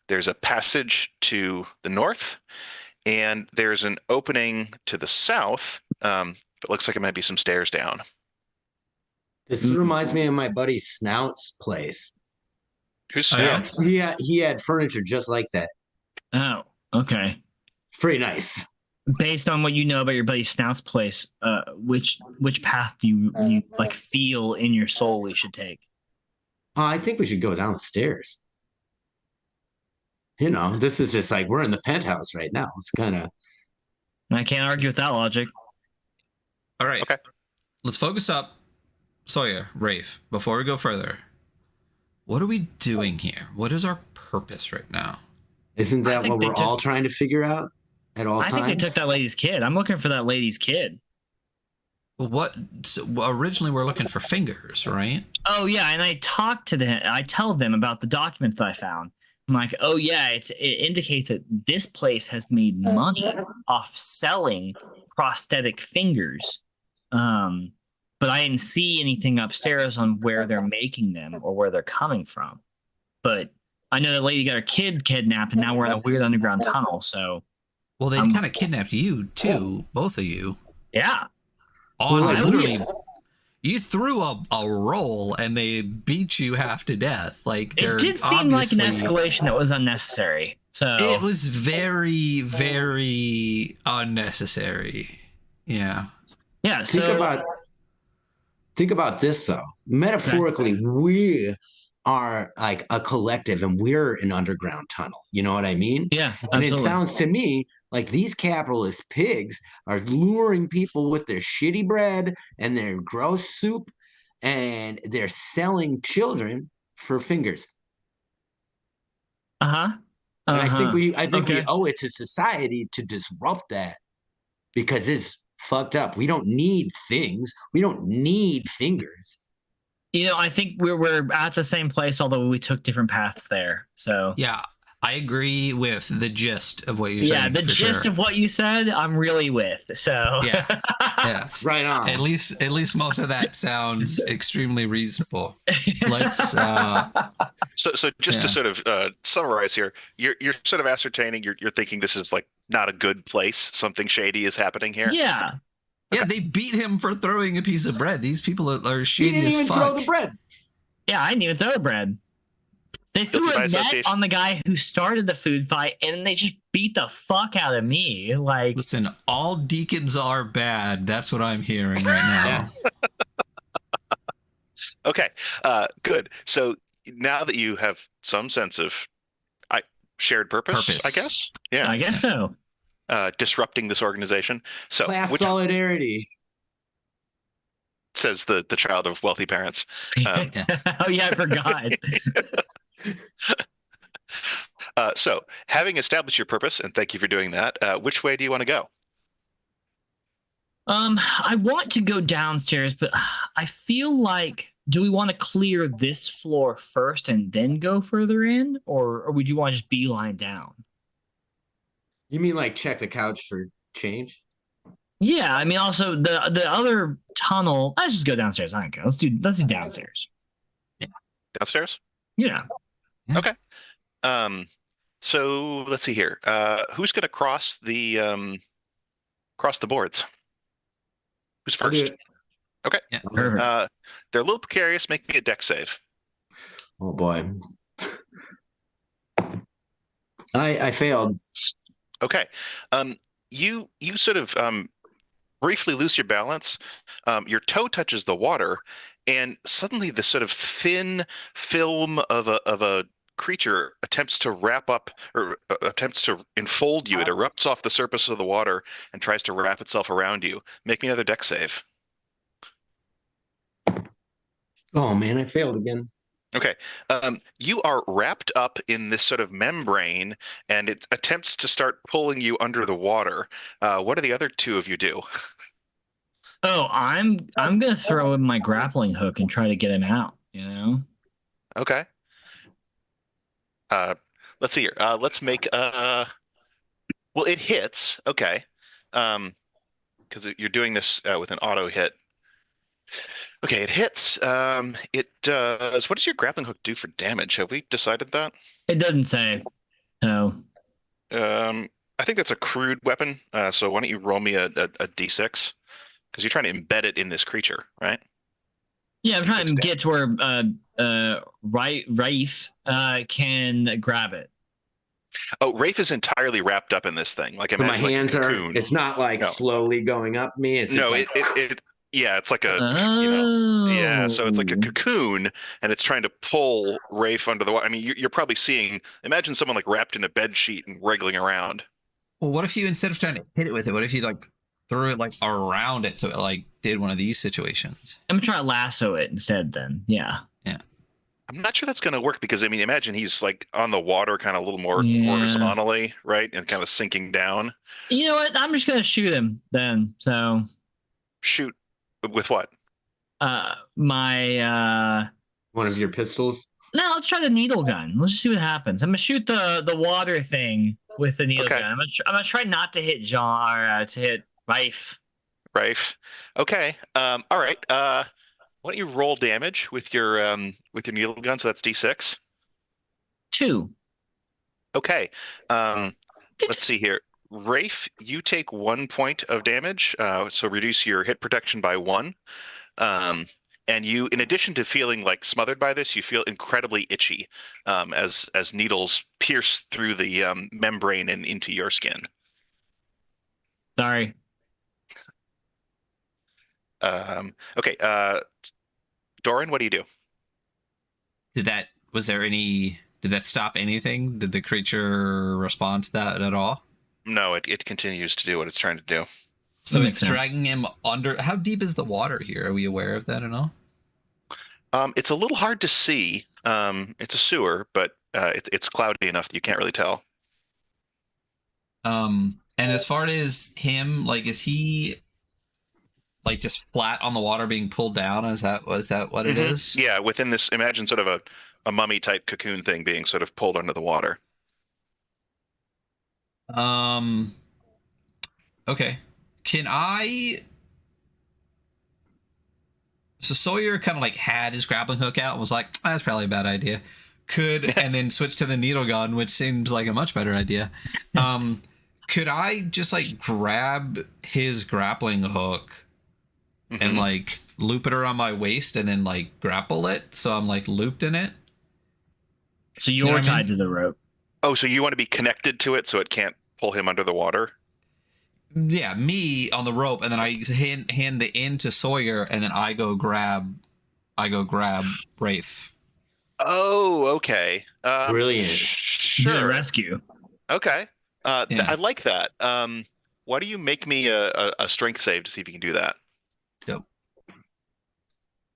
there's a passage to the north, and there's an opening to the south. It looks like it might be some stairs down. This reminds me of my buddy Snout's place. Who's Oh, yeah? Snout? He had furniture just like that. Oh, okay. Pretty nice. Based on what you know about your buddy Snout's place, which path do you like feel in your soul we should take? I think we should go down the stairs. You know, this is just like we're in the penthouse right now. It's kind of. I can't argue with that logic. All right. Okay. Let's focus up. Sawyer, Rafe, before we go further, what are we doing here? What is our purpose right now? Isn't I that think what they we're took- all trying to figure out at all I times? think they took that lady's kid. I'm looking for that lady's kid. Well, originally we're looking for fingers, right? Oh yeah, and I talked to them. I tell them about the documents that I found. I'm like, oh yeah, it indicates that this place has made money off selling prosthetic fingers. But I didn't see anything upstairs on where they're making them or where they're coming from. But I know the lady got her kid kidnapped, and now we're in a weird underground tunnel. So Well, they kind of kidnapped you too, both of you. yeah, On Well, literally, you threw a roll and they beat you half to death. Like it did seem like an escalation that was unnecessary. So It was very, very unnecessary. Yeah. yeah. So Think about this though. Metaphorically, we are like a collective and we're an underground tunnel. You know what I mean? yeah, And absolutely. it sounds to me like these capitalist pigs are luring people with their shitty bread and their gross soup, and they're selling children for fingers. Uh-huh. And I think we Okay. owe it to society to disrupt that, because it's fucked up. We don't need things. We don't need fingers. You know, I think we're at the same place, although we took different paths there. So Yeah. I agree with the gist of what you're saying. yeah, the gist of what you said, I'm really with. So Yeah. Yes. Right on. At least most of that sounds extremely reasonable. Let's So just to Yeah. sort of summarize here, you're sort of ascertaining, you're thinking this is like not a good place. Something shady is happening here. yeah. Yeah, they beat him for throwing a piece of bread. These people are He shady didn't as even fuck. throw the bread. Yeah, I didn't even throw the bread. They threw Guilty by a net association. on the guy who started the food fight, and then they just beat the fuck out of me. Like, Listen, all deacons are bad. That's what I'm hearing right now. Okay, good. So now that you have some sense of shared purpose, I guess. Yeah. I guess so. Disrupting this organization. So Class which solidarity. says the child of wealthy parents. Oh yeah, I forgot. So having established your purpose, and thank you for doing that, which way do you want to go? I want to go downstairs, but I feel like, do we want to clear this floor first and then go further in, or would you want to just beeline down? You mean like check the couch for change? Yeah, I mean, also the other tunnel. Let's just go downstairs. I don't care. Let's do downstairs. Downstairs? Yeah. Okay. So let's see here. Who's going to cross the boards? Who's I'll do first? it. Okay. Yeah. Perfect. They're a little precarious. Make me a deck save. Oh boy. I failed. Okay. You sort of briefly lose your balance. Your toe touches the water, and suddenly this sort of thin film of a creature attempts to wrap up or attempts to enfold you. It erupts off the surface of the water and tries to wrap itself around you. Make me another deck save. Oh man, I failed again. Okay. You are wrapped up in this sort of membrane, and it attempts to start pulling you under the water. What do the other two of you do? Oh, I'm gonna throw in my grappling hook and try to get him out. You know. Okay. Let's see here. Let's make well, it hits. Okay. Because you're doing this with an auto hit. Okay, it hits. It does. What does your grappling hook do for damage? Have we decided that? It doesn't say. So I think that's a crude weapon. So why don't you roll me a d6? Because you're trying to embed it in this creature, right? yeah, I'm trying D6 to get to where Rafe can grab it. Oh, Rafe is entirely wrapped up in this thing. Like So my imagine like a hands are. cocoon. It's not like No, slowly going up me. It's just no, like. yeah, it's like a, yeah. Oh. So it's like a cocoon, and it's trying to pull Rafe under the water. I mean, you're probably seeing. Imagine someone like wrapped in a bed sheet and wriggling around. Well, what if you, instead of trying to hit it with it, what if you like threw it like around it so it like did one of these situations? I'm gonna try to lasso it instead. Then, yeah. I'm not sure that's going to work because I mean, imagine he's like on the water, kind of a little more Yeah. horizontally, right, and kind of sinking down. You know what? I'm just gonna shoot him then. So, Shoot with what? my One of your pistols. no, let's try the needle gun. Let's just see what happens. I'm gonna shoot the water thing with the needle Okay. gun. I'm gonna try not to hit John or to hit Rife. Rafe. Okay. All right. Why don't you roll damage with your needle gun? So that's d6. 2. Okay. Let's see here. Rafe, you take 1 point of damage. So reduce your hit protection by 1. And you, in addition to feeling like smothered by this, you feel incredibly itchy as needles pierce through the membrane and into your skin. Sorry. Okay. Doran, what do you do? Did that stop anything? Did the creature respond to that at all? No, it continues to do what it's trying to do. So That it's makes sense. dragging him under. How deep is the water here? Are we aware of that at all? It's a little hard to see. It's a sewer, but it's cloudy enough that you can't really tell. And as far as him, like, is he like just flat on the water being pulled down? Is that what it is? Yeah, within this, imagine sort of a mummy type cocoon thing being sort of pulled under the water. Okay. Can I? So Sawyer kind of like had his grappling hook out and was like, "That's probably a bad idea." And then switch to the needle gun, which seems like a much better idea. Could I just like grab his grappling hook and like loop it around my waist and then like grapple it so I'm like looped in it? So you're know what I tied mean? to the rope. Oh, so you want to be connected to it so it can't pull him under the water? Yeah, me on the rope, and then I hand the end to Sawyer, and then I go grab Rafe. Oh, okay. Brilliant. Do the Sure. rescue. Okay. Yeah. I like that. Why do you make me a strength save to see if you can do that? Yep.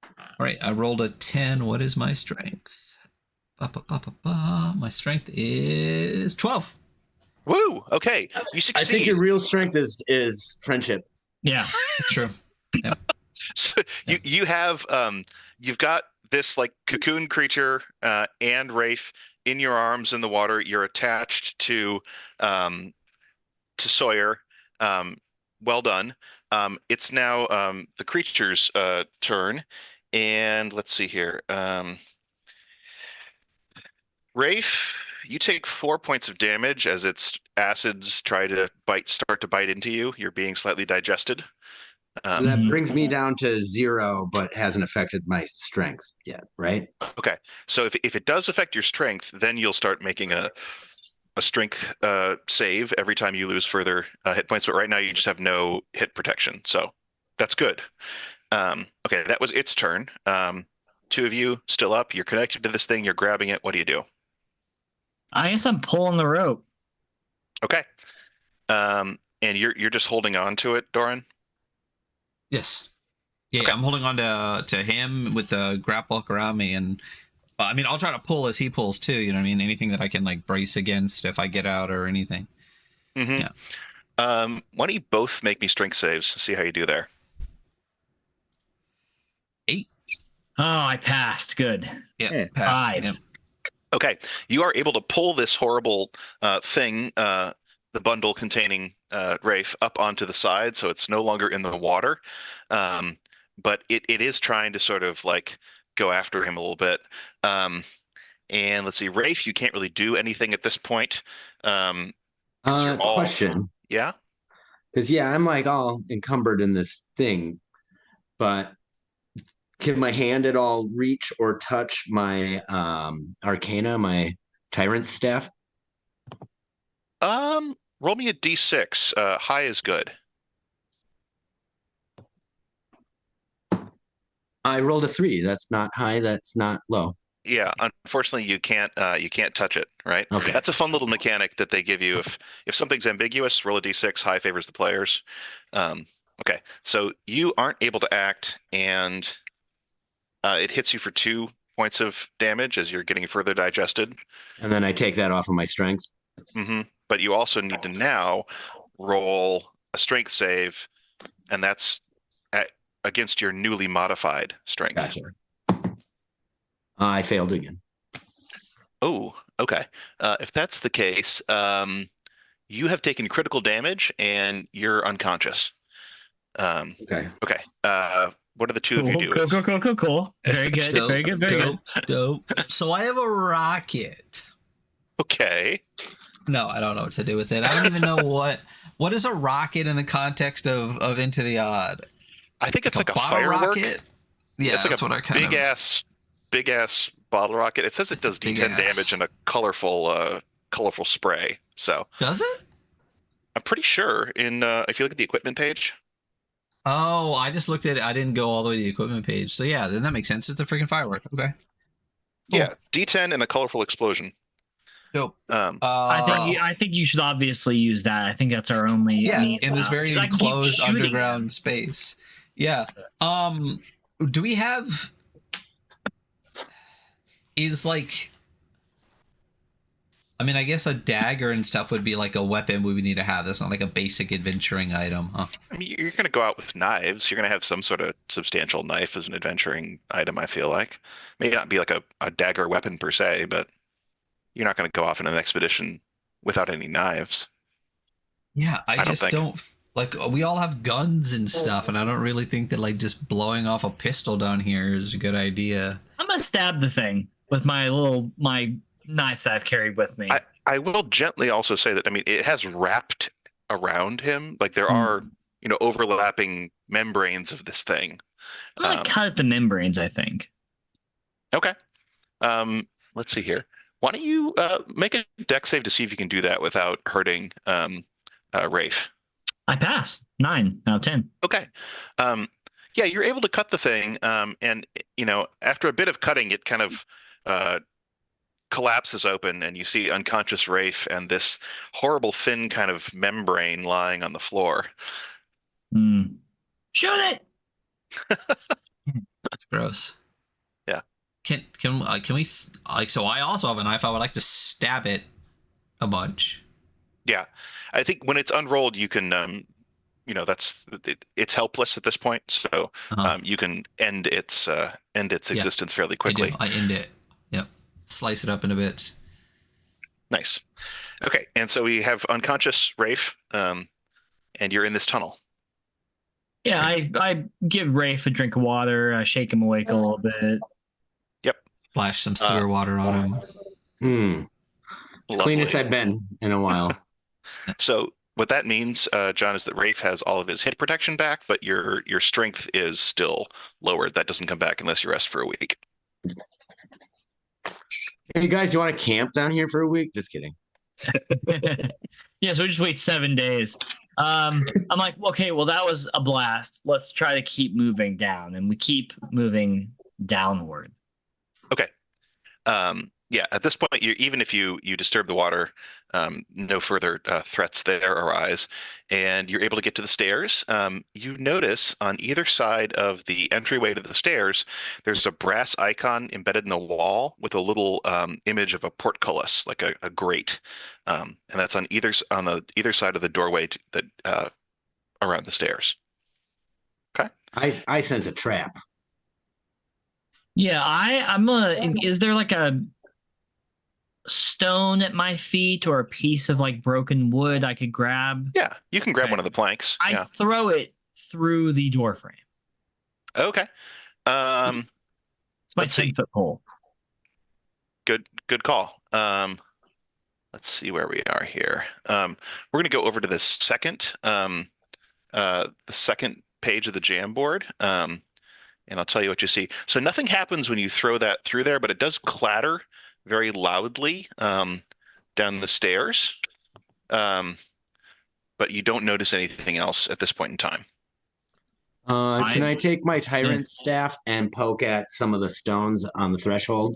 All right, I rolled a 10. What is my strength? My strength is 12. Woo! Okay, you succeed. I think your real strength is friendship. Yeah. True. Yep. So you have you've got this like cocoon creature and Rafe in your arms in the water. You're attached to Sawyer. Well done. It's now the creature's turn, and let's see here. Rafe, you take 4 points of damage as its acids start to bite into you. You're being slightly digested. So that brings me down to 0, but hasn't affected my strength yet, right? Okay, so if it does affect your strength, then you'll start making a strength save every time you lose further hit points. But right now you just have no hit protection, so that's good. Okay, that was its turn. 2 of you still up. You're connected to this thing. You're grabbing it. What do you do? I guess I'm pulling the rope. Okay, and you're just holding on to it, Doran. Yes. Yeah, Okay. I'm holding on to him with the grapple hook around me, and I mean, I'll try to pull as he pulls too. You know what I mean? Anything that I can like brace against if I get out or anything. Mm-hmm. Yeah. Why don't you both make me strength saves? See how you do there. 8. Oh, I passed. Good. Yeah. Pass. 5. Yep. Okay, you are able to pull this horrible thing, the bundle containing Rafe, up onto the side, so it's no longer in the water. but it is trying to sort of like go after him a little bit. And let's see, Rafe, you can't really do anything at this point. You're all, Question. yeah. Because I'm like all encumbered in this thing, but can my hand at all reach or touch my Arcana, my Tyrant's staff? Roll me a d6. High is good. I rolled a 3. That's not high. That's not low. Yeah, unfortunately, you can't touch it, right? Okay. That's a fun little mechanic that they give you. If something's ambiguous, roll a d6. High favors the players. Okay, so you aren't able to act, and it hits you for 2 points of damage as you're getting further digested. And then I take that off of my strength. But you also need to now roll a strength save, and that's against your newly modified strength. Gotcha. I failed again. Oh, okay. If that's the case, you have taken critical damage and you're unconscious. Okay. Okay. What do the two of you do? Cool. Very good. Dope, Very good. Very good. Dope. So I have a rocket. Okay. No, I don't know what to do with it. I don't even know what is a rocket in the context of Into the Odd. I think it's like a bottle firework. Rocket? Yeah, it's like that's a what I kind big ass bottle rocket. It says it does D10 damage in a colorful spray. So does it? I'm pretty sure if you look at the equipment page. Oh, I just looked at it. I didn't go all the way to the equipment page. So yeah, then that makes sense. It's a freaking firework. Okay. Cool. Yeah, D10 and a colorful explosion. Dope. I think you should obviously use that. I think that's our only in this very enclosed underground space. Yeah. Do we have I guess a dagger and stuff would be like a weapon we would need to have. That's not like a basic adventuring item, huh? I mean, you're going to go out with knives. You're going to have some sort of substantial knife as an adventuring item, I feel like. May not be like a dagger weapon per se, but you're not going to go off in an expedition without any knives. Yeah, I just don't like, we all have guns and stuff, and I don't really think that like just blowing off a pistol down here is a good idea. I'm gonna stab the thing with my knife that I've carried with me. I will gently also say that, I mean, it has wrapped around him. Like there are, overlapping membranes of this thing. I'm gonna cut at the membranes, I think. Okay. Let's see here. Why don't you make a dex save to see if you can do that without hurting Rafe? I pass. 9 out of 10. Okay. Yeah, you're able to cut the thing, and after a bit of cutting, it kind of collapses open, and you see unconscious Rafe and this horrible thin kind of membrane lying on the floor. Shoot it! That's gross. Yeah. Can we so I also have a knife. I would like to stab it a bunch. Yeah. I think when it's unrolled, you can it's helpless at this point, so you can end its existence fairly quickly. I end it. Yep. Slice it up into bits. Nice. Okay, and so we have unconscious Rafe, and you're in this tunnel. Yeah, I give Rafe a drink of water, shake him awake a little bit. Yep. Splash some sewer water on him. Cleanest I've been in a while. So what that means, John, is that Rafe has all of his hit protection back, but your strength is still lowered. That doesn't come back unless you rest for a week. Hey guys, do you want to camp down here for a week? Just kidding. Yeah, so we just wait 7 days. I'm like, okay, well, that was a blast. Let's try to keep moving down, and we keep moving downward. Okay. Yeah, at this point, even if you disturb the water, no further threats there arise, and you're able to get to the stairs. You notice on either side of the entryway to the stairs, there's a brass icon embedded in the wall with a little image of a portcullis, like a grate, and that's on either side of the doorway that around the stairs. Okay. I sense a trap. Yeah, I'm is there like a stone at my feet or a piece of like broken wood I could grab? Yeah, you can grab one of the planks. I throw it through the door frame. Okay. It's my Let's see. 10-foot pole. Good call. Let's see where we are here. We're going to go over to the second page of the Jamboard. And I'll tell you what you see. So nothing happens when you throw that through there, but it does clatter very loudly down the stairs. But you don't notice anything else at this point in time. Can I take my tyrant staff and poke at some of the stones on the threshold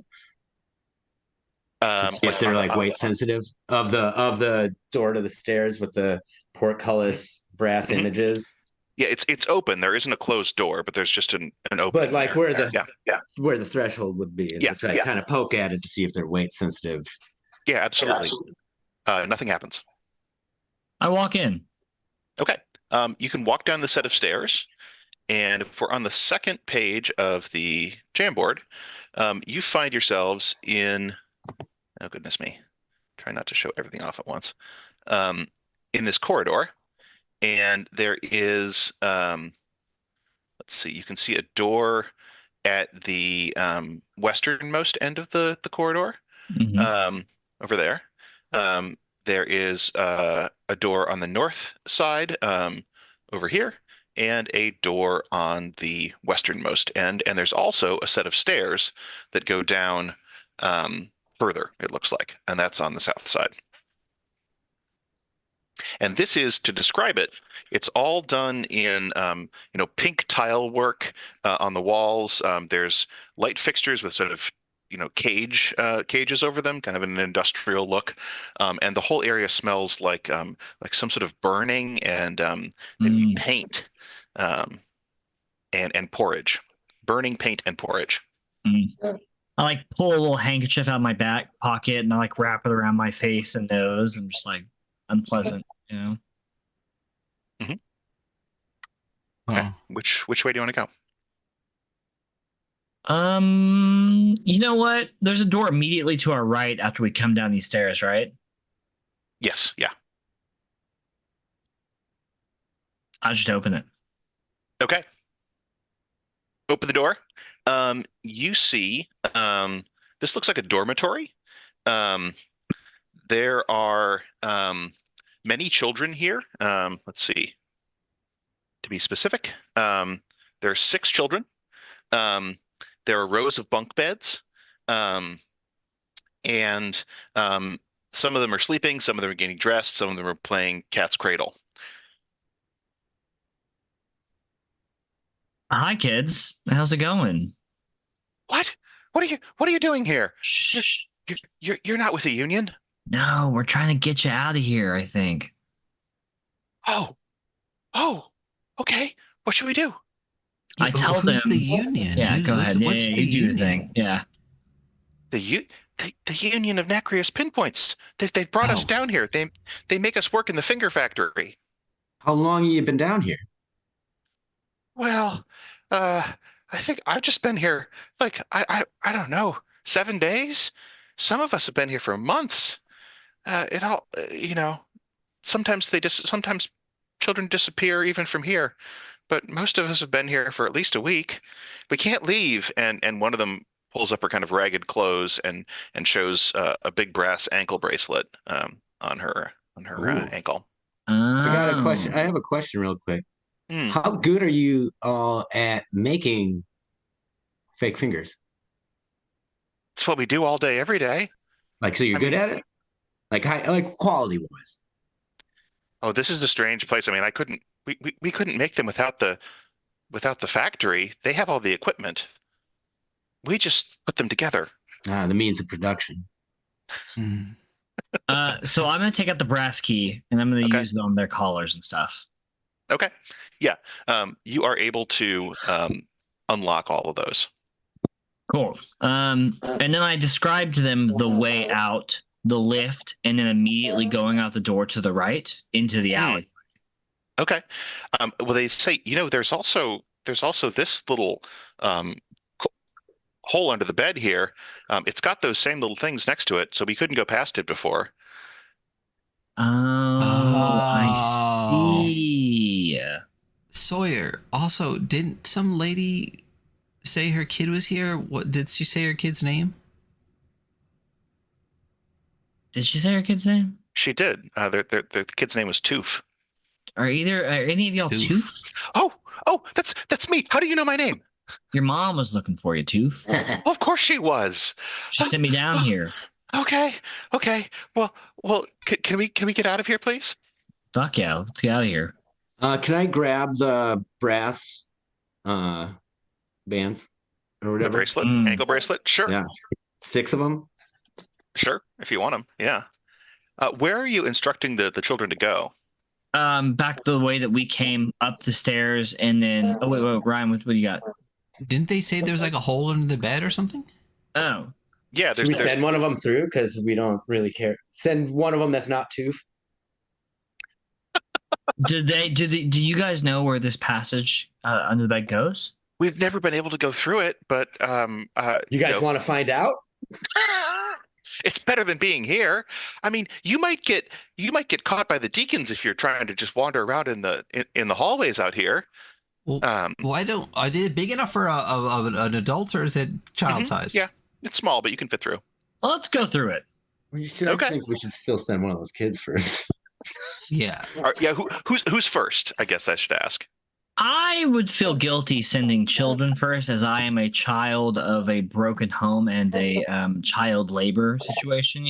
to see if they're like weight sensitive of the door to the stairs with the portcullis brass images? Yeah, it's open. There isn't a closed door, but there's just an opening. But like there. where where the threshold would be, which I kind of poke at it to see if they're weight sensitive. Yeah, absolutely. Nothing happens. I walk in. Okay. You can walk down the set of stairs, and if we're on the second page of the Jamboard, you find yourselves in, oh goodness me, try not to show everything off at once, in this corridor, and there is, let's see, you can see a door at the westernmost end of the corridor, over there. There is a door on the north side over here, and a door on the westernmost end. And there's also a set of stairs that go down further, it looks like, and that's on the south side. And this is, to describe it, it's all done in pink tile work on the walls. There's light fixtures with sort of cages over them, kind of an industrial look, and the whole area smells like some sort of burning and maybe paint and porridge, burning paint and porridge. I like pull a little handkerchief out of my back pocket and I like wrap it around my face and nose. I'm just like unpleasant, you know. Okay. Which way do you want to go? You know what? There's a door immediately to our right after we come down these stairs, right? Yes. Yeah. I'll just open it. Okay. Open the door. You see, this looks like a dormitory. There are many children here. Let's see. To be specific, there are 6 children. There are rows of bunk beds, and some of them are sleeping, some of them are getting dressed, some of them are playing cat's cradle. Hi, kids. How's it going? What? What are you doing here? Shh. You're not with the union? No, we're trying to get you out of here, I think. Oh, okay. What should we do? I tell Who's them the union? Yeah, go ahead. What's Yeah, the you do your union? thing. Yeah. The Union of Nacreous Pinpoints. They've brought us down here. They make us work in the finger factory. How long have you been down here? Well, I think I've just been here like I don't know, 7 days. Some of us have been here for months. It all sometimes sometimes children disappear even from here, but most of us have been here for at least a week. We can't leave. And one of them pulls up her kind of ragged clothes and shows a big brass ankle bracelet on her ankle. I got a question. I have a question real quick. How good are you all at making fake fingers? It's what we do all day, every day. Like, so you're good at it? Like quality wise. Oh, this is a strange place. I mean, we couldn't make them without the factory. They have all the equipment. We just put them together. The means of production. So I'm gonna take out the brass key and I'm gonna use it on their collars and stuff. Okay. Yeah. You are able to unlock all of those. Cool. And then I described to them the way out, the lift, and then immediately going out the door to the right into the alley. Okay. Well, they say, there's also this little hole under the bed here. It's got those same little things next to it, so we couldn't go past it before. Oh, I see. Sawyer, also, didn't some lady say her kid was here? What did she say her kid's name? Did she say her kid's name? She did. The kid's name was Toof. Are any of y'all Toof. Tooth? Oh, that's me. How do you know my name? Your mom was looking for you, Tooth. Well, of course she was. She sent me down here. Okay. Well, can we get out of here, please? Fuck yeah, let's get out of here. Can I grab the brass bands or The whatever? bracelet, ankle bracelet. Sure. Yeah. 6 of them. Sure. If you want them. Yeah. Where are you instructing the children to go? Back the way that we came up the stairs, and then wait, Ryan, what do you got? Didn't they say there's like a hole under the bed or something? Oh, Yeah. Should we send one of them through? Because we don't really care. Send one of them that's not Tooth. do you guys know where this passage under the bed goes? We've never been able to go through it, but You guys want to find out? it's better than being here. I mean, you might get caught by the deacons if you're trying to just wander around in the hallways out here. Well, are they big enough for an adult, or is it child sized? Yeah, it's small, but you can fit through. Well, let's go through it. I think we should still send one of those kids first. Yeah. Yeah. Who's first? I guess I should ask. I would feel guilty sending children first, as I am a child of a broken home and a child labor situation.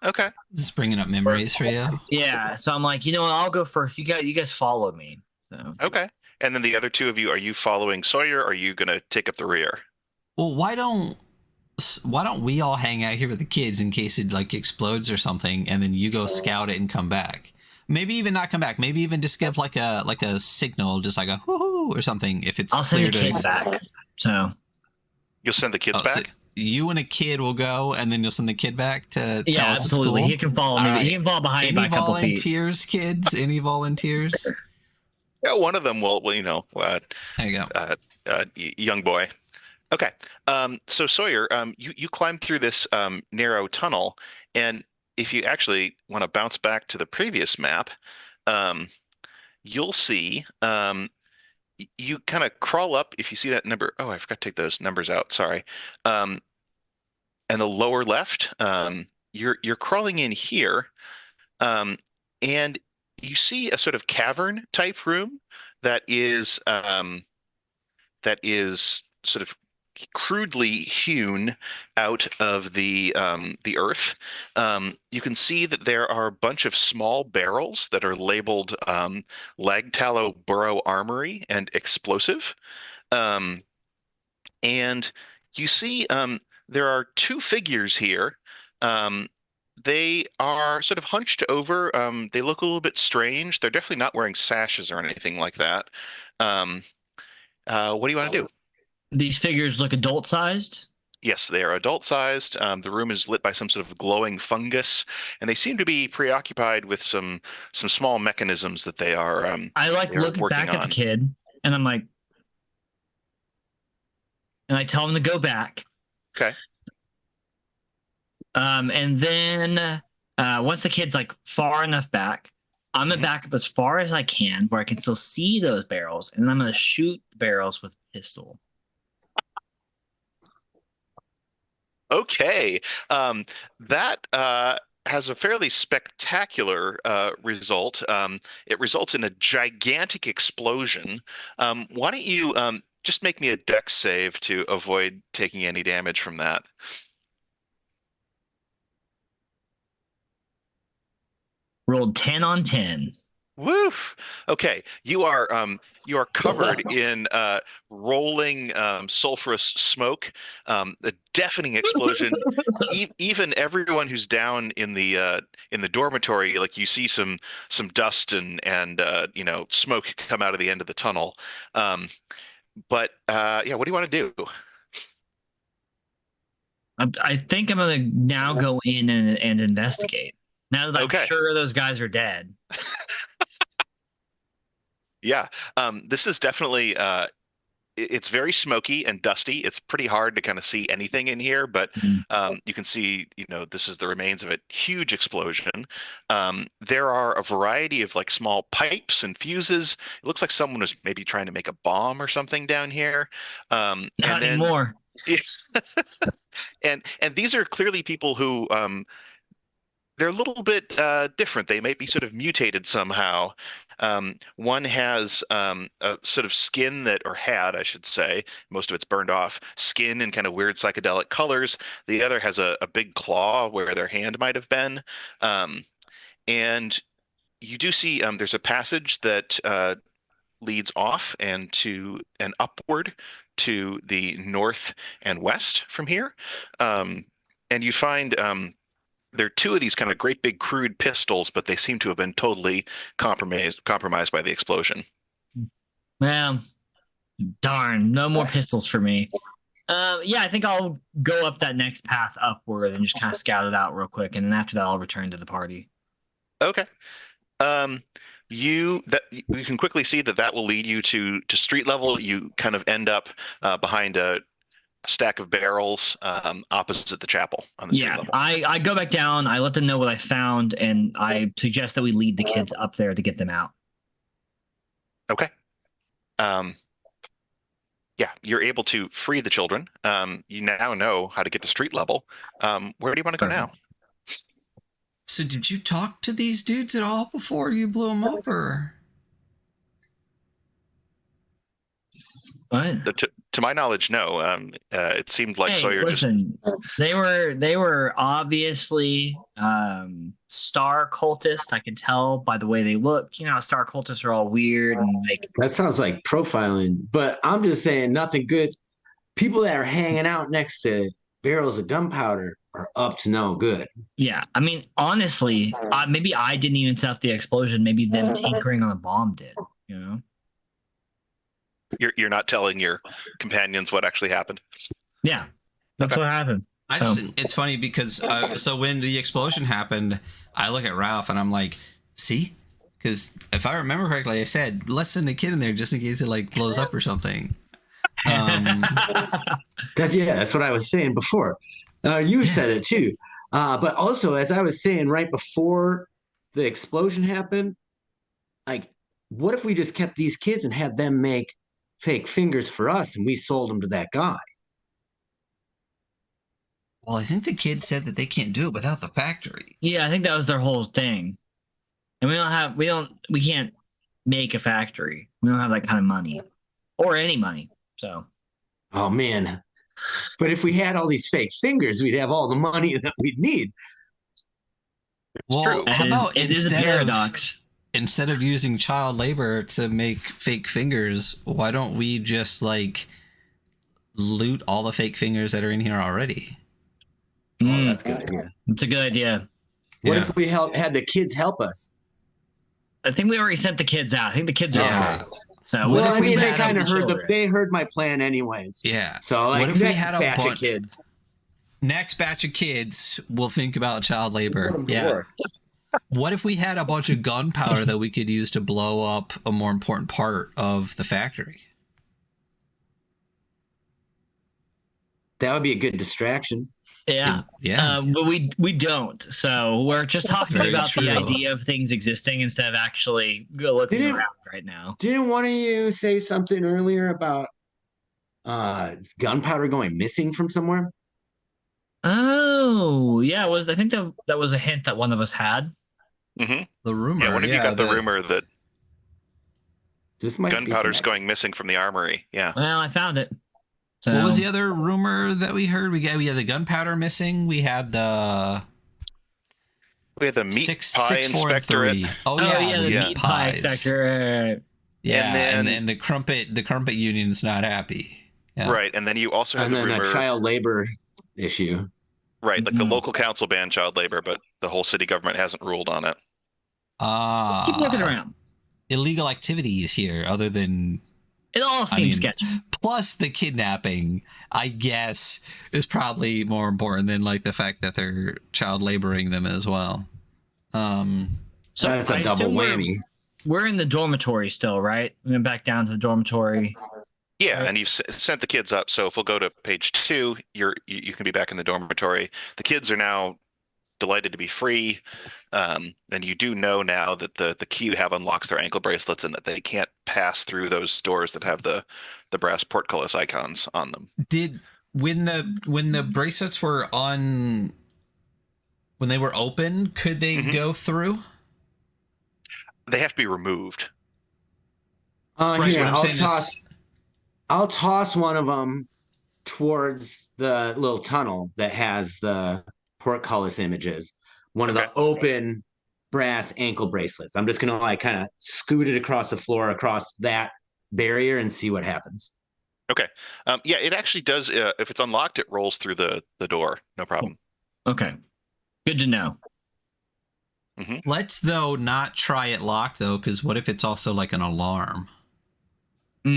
Okay. This is bringing up memories for you. Yeah, so I'm like, what, I'll go first. You guys follow me. So. Okay. And then the other two of you, are you following Sawyer, or are you going to take up the rear? Well, why don't we all hang out here with the kids in case it like explodes or something, and then you go scout it and come back? Maybe even not come back. Maybe even just give like a signal, just like a whoo or something. If it's I'll send clear the kids back. So You'll send the kids back? So you and a kid will go, and then you'll send the kid back to tell us absolutely. it's cool? He can follow me. All right. He can follow behind me by Any a couple feet. volunteers, kids? Any volunteers? Yeah, one of them will There you go. young boy. Okay. So Sawyer, you climb through this narrow tunnel, and if you actually want to bounce back to the previous map, you'll see you kind of crawl up. If you see that number, I forgot to take those numbers out. Sorry. And the lower left, you're crawling in here, and you see a sort of cavern type room that is sort of crudely hewn out of the earth. You can see that there are a bunch of small barrels that are labeled Lagtallow Burrow Armory and Explosive. And you see there are two figures here. They are sort of hunched over. They look a little bit strange. They're definitely not wearing sashes or anything like that. What do you want to do? These figures look adult-sized? Yes, they are adult-sized. The room is lit by some sort of glowing fungus, and they seem to be preoccupied with some small mechanisms that they are I look back at the kid, and I'm like, and I tell him to go back. Okay. And then once the kid's like far enough back, I'm gonna back up as far as I can where I can still see those barrels, and then I'm gonna shoot the barrels with a pistol. Okay. That has a fairly spectacular result. It results in a gigantic explosion. Why don't you just make me a dex save to avoid taking any damage from that? Rolled 10 on 10. Woof. Okay, you are covered in rolling sulfurous smoke, a deafening explosion. Even everyone who's down in the dormitory, like you see some dust and smoke come out of the end of the tunnel. But yeah, what do you want to do? I think I'm gonna now go in and investigate. Now that I'm sure those guys are dead. Yeah, this is definitely it's very smoky and dusty. It's pretty hard to kind of see anything in here, but you can see, this is the remains of a huge explosion. There are a variety of like small pipes and fuses. It looks like someone was maybe trying to make a bomb or something down here. Not And then, anymore. and these are clearly people who they're a little bit different. They might be sort of mutated somehow. One has a sort of skin that, or had, I should say, most of it's burned off, skin in kind of weird psychedelic colors. The other has a big claw where their hand might have been. And you do see there's a passage that leads off and upward to the north and west from here. And you find there are two of these kind of great big crude pistols, but they seem to have been totally compromised by the explosion. Well, darn, no more pistols for me. Yeah, I think I'll go up that next path upward and just kind of scout it out real quick, and then after that, I'll return to the party. Okay. You can quickly see that will lead you to street level. You kind of end up behind a stack of barrels opposite the chapel on the street level. I go back down, I let them know what I found, and I suggest that we lead the kids up there to get them out. Okay. Yeah, you're able to free the children. You now know how to get to street level. Where do you want to go now? So did you talk to these dudes at all before you blew them up, or? What? To my knowledge, no. It seemed like Sawyer listen, they were obviously star cultists. I could tell by the way they look. Star cultists are all weird and like. That sounds like profiling, but I'm just saying nothing good. People that are hanging out next to barrels of gunpowder are up to no good. Yeah, I mean, honestly, maybe I didn't even set off the explosion. Maybe them tinkering on the bomb did. You're not telling your companions what actually happened. Yeah, that's what happened. It's funny because so when the explosion happened, I look at Ralph and I'm like, see, because if I remember correctly, I said let's send a kid in there just in case it like blows up or something. That's what I was saying before. You said it too, but also as I was saying right before the explosion happened, like, what if we just kept these kids and had them make fake fingers for us and we sold them to that guy? Well, I think the kid said that they can't do it without the factory. Yeah, I think that was their whole thing. And we can't make a factory. We don't have that kind of money or any money. So. Oh man. But if we had all these fake fingers, we'd have all the money that we'd need. Well, how about it is a paradox. Instead of using child labor to make fake fingers, why don't we just like loot all the fake fingers that are in here already? Oh, that's a good idea. It's a good idea. What if we had the kids help us? I think we already sent the kids out. I think the kids are okay. So they kind of they heard my plan anyways. Yeah. So like, what if we had a batch bunch of kids? Next batch of kids will think about child labor. Yeah. What if we had a bunch of gunpowder that we could use to blow up a more important part of the factory? That would be a good distraction. Yeah. But we don't. So we're just talking about the idea of things existing instead of actually looking around right now. Didn't one of you say something earlier about gunpowder going missing from somewhere? Oh, yeah. I think that was a hint that one of us had. Mm-hmm. The rumor. Yeah, one of you got the rumor that gunpowder's be going missing from the armory. Yeah. Well, I found it. So. What was the other rumor that we heard? We had the gunpowder missing. We had the meat pie inspectorate. Oh yeah, the meat pie inspectorate. Yeah, and the crumpet union's not happy. Yeah. Right, and then you also had the rumor, a child labor issue. Right, like the local council banned child labor, but the whole city government hasn't ruled on it. Keep looking around. Illegal activities here, other than it all seems sketchy. Plus the kidnapping, I guess, is probably more important than like the fact that they're child laboring them as well. So that's a double whammy. We're in the dormitory still, right? We went back down to the dormitory. Yeah, Right. and you've sent the kids up. So if we'll go to page 2, you can be back in the dormitory. The kids are now delighted to be free, and you do know now that the key you have unlocks their ankle bracelets and that they can't pass through those doors that have the brass portcullis icons on them. Did when the bracelets were on, when they were open, could they go through? They have to be removed. Right, Here, what I'm I'll saying toss. is, I'll toss one of them towards the little tunnel that has the portcullis images. One of Okay. the open brass ankle bracelets. I'm just gonna like kind of scoot it across the floor, across that barrier, and see what happens. Okay. Yeah, it actually does. If it's unlocked, it rolls through the door. No problem. Okay. Good to know. let's though not try it locked though, because what if it's also like an alarm? Well,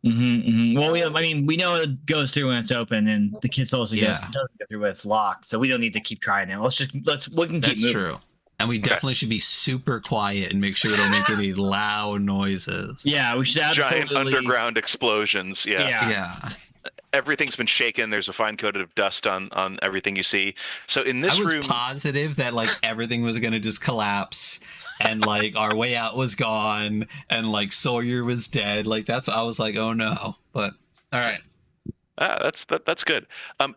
we know it goes through when it's open, and the kids also doesn't go through when it's locked. So we don't need to keep trying it. We can keep That's moving. true. And we definitely should be super quiet and make sure we don't make any loud noises. Yeah, we should absolutely. Giant underground explosions. Yeah. Yeah. Everything's been shaken. There's a fine coat of dust on everything you see. So in this room, I was positive that like everything was going to just collapse and like our way out was gone and like Sawyer was dead. Like that's I was like, oh no. But all right. that's good.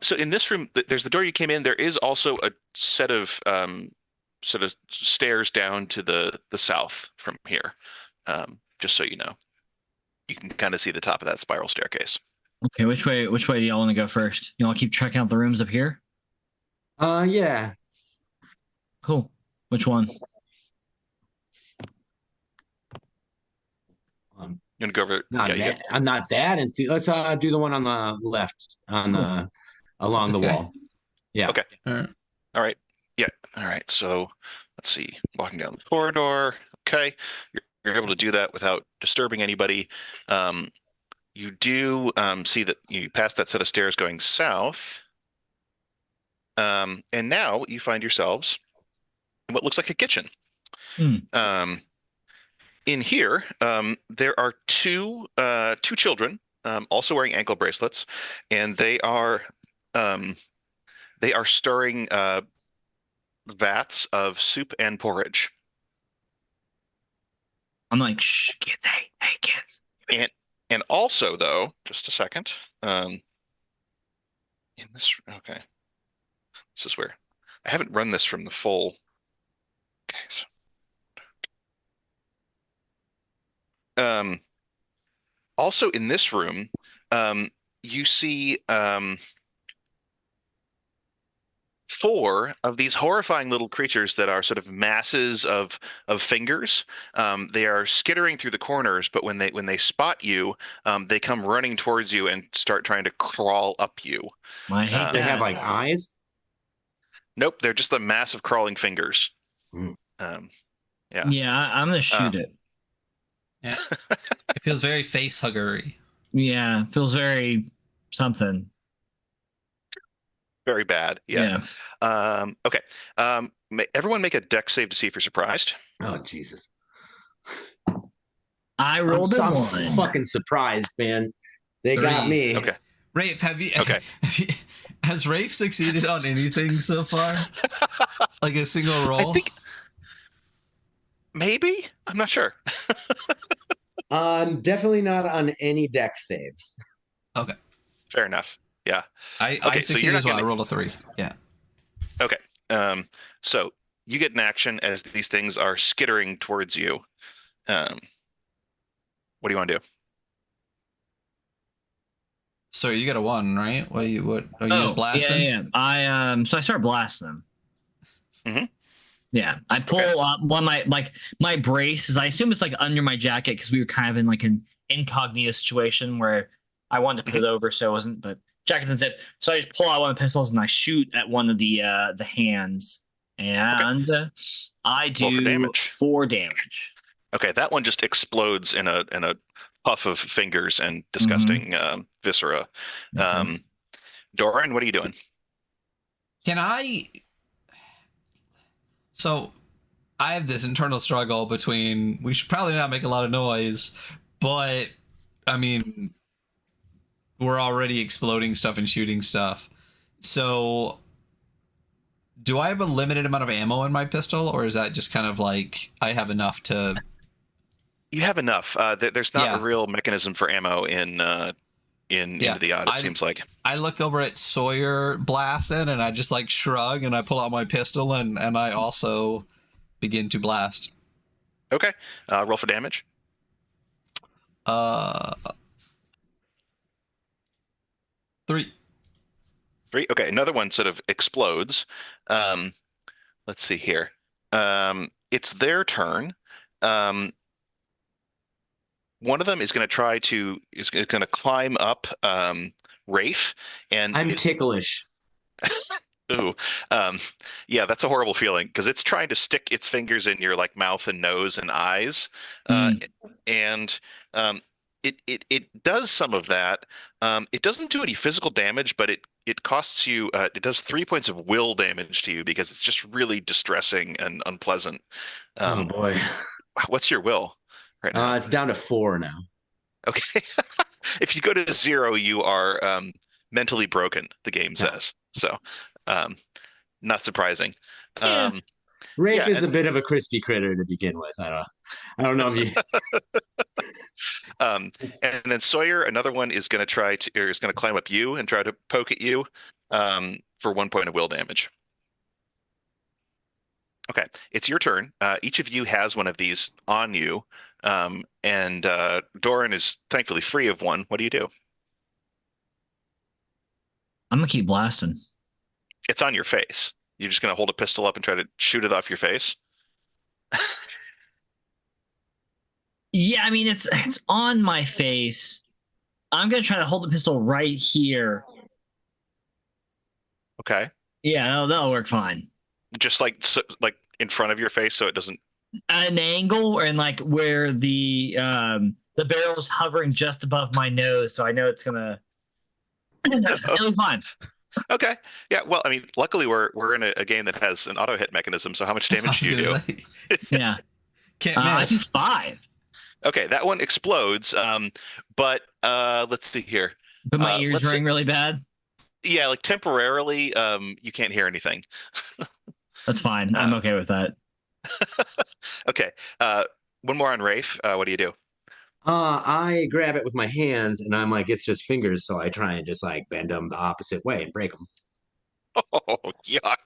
So in this room, there's the door you came in. There is also a set of sort of stairs down to the south from here. Just so you know, you can kind of see the top of that spiral staircase. Okay, which way do y'all want to go first? You want to keep checking out the rooms up here? Yeah. Cool. Which one? You want to go over? I'm not that enthused. Let's do the one on the left, on along the wall. Yeah. Okay. All right. Yeah. All right. So let's see. Walking down the corridor. Okay. You're able to do that without disturbing anybody. You do see that you pass that set of stairs going south. And now you find yourselves in what looks like a kitchen. In here, there are two children also wearing ankle bracelets, and they are stirring vats of soup and porridge. I'm like, shh, kids, hey, kids. And also, though, just a second. In this, okay, this is where I haven't run this from the full. Okay. So, also in this room, you see 4 of these horrifying little creatures that are sort of masses of fingers. They are skittering through the corners, but when they spot you, they come running towards you and start trying to crawl up you. I hate They that. have like eyes. Nope, they're just a massive crawling fingers. Yeah. Yeah, I'm gonna shoot it. Yeah. It feels very face huggery. Yeah, feels very something. Very bad. Yeah. Okay. Everyone make a dex save to see if you're surprised. Oh Jesus! I rolled a I'm 1. fucking surprised, man. They 3. got me. Okay. Rafe, Okay. Has Rafe succeeded on anything so far? Like a single roll? I think maybe. I'm not sure. Definitely not on any dex saves. Okay. Fair enough. Yeah. I Okay, so succeeded you're not as well. I gonna- rolled a 3. Yeah. Okay. So you get an action as these things are skittering towards you. What do you want to do? So you got a 1, right? What are you just blasting? Yeah. So I start blasting them. Mhm. Yeah, I pull up one of my brace is, I assume it's like under my jacket because we were kind of in like an incognito situation where I wanted to put it over so it wasn't, but jacket's instead. So I just pull out one of the pistols and I shoot at one of the hands, and I do 4 damage. Okay, that one just explodes in a puff of fingers and disgusting viscera. Doran, what are you doing? Can I? So I have this internal struggle between we should probably not make a lot of noise, but I mean, we're already exploding stuff and shooting stuff. So do I have a limited amount of ammo in my pistol, or is that just kind of like I have enough to? You have enough. There's not a real mechanism for ammo in Into the Odd, it seems like. I look over at Sawyer blasting, and I just like shrug, and I pull out my pistol, and I also begin to blast. Okay. Roll for damage. 3. 3. Okay. Another one sort of explodes. Let's see here. It's their turn. One of them is going to climb up Rafe, and I'm ticklish. Ooh, yeah, that's a horrible feeling because it's trying to stick its fingers in your like mouth and nose and eyes, and it does some of that. It doesn't do any physical damage, but it costs you. It does 3 points of will damage to you because it's just really distressing and unpleasant. Oh boy, what's your will right now? It's down to 4 now. Okay, if you go to 0, you are mentally broken. The game says so. Not surprising. Rafe is a bit of a crispy critter to begin with. I don't know if you. And then Sawyer, another one is going to climb up you and try to poke at you for 1 point of will damage. Okay, it's your turn. Each of you has one of these on you, and Doran is thankfully free of one. What do you do? I'm gonna keep blasting. It's on your face. You're just going to hold a pistol up and try to shoot it off your face? Yeah, I mean, it's on my face. I'm going to try to hold the pistol right here. Okay. Yeah, that'll work fine. Just like in front of your face so it doesn't... An angle and like where the barrel's hovering just above my nose, so I know it's going to... It'll be fine. Okay. Yeah. Well, I mean, luckily we're in a game that has an auto hit mechanism. So how much damage do you do? Yeah. Can't miss. I do 5. Okay, that one explodes. But let's see here. But my ears ring really bad. Yeah, like temporarily, you can't hear anything. That's fine. I'm okay with that. Okay. One more on Rafe. What do you do? I grab it with my hands, and I'm like, it's just fingers, so I try and just like bend them the opposite way and break them. Oh, yuck.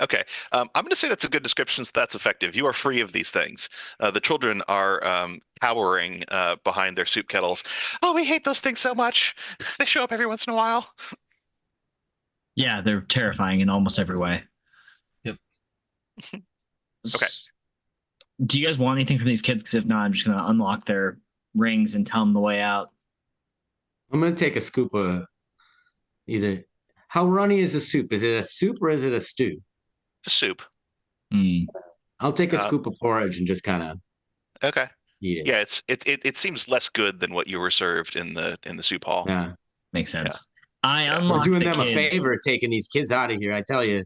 Okay. I'm going to say that's a good description, so that's effective. You are free of these things. The children are cowering behind their soup kettles. Oh, we hate those things so much. They show up every once in a while. Yeah, they're terrifying in almost every way. Yep. Okay. Do you guys want anything from these kids? Because if not, I'm just going to unlock their rings and tell them the way out. I'm going to take a scoop of either. How runny is the soup? Is it a soup or is it a stew? It's a soup. I'll take a scoop of porridge and just kind of okay. eat it. Yeah, it seems less good than what you were served in the soup hall. Yeah, makes sense. Yeah. I unlock. We're doing them a favor taking these kids out of here. I tell you.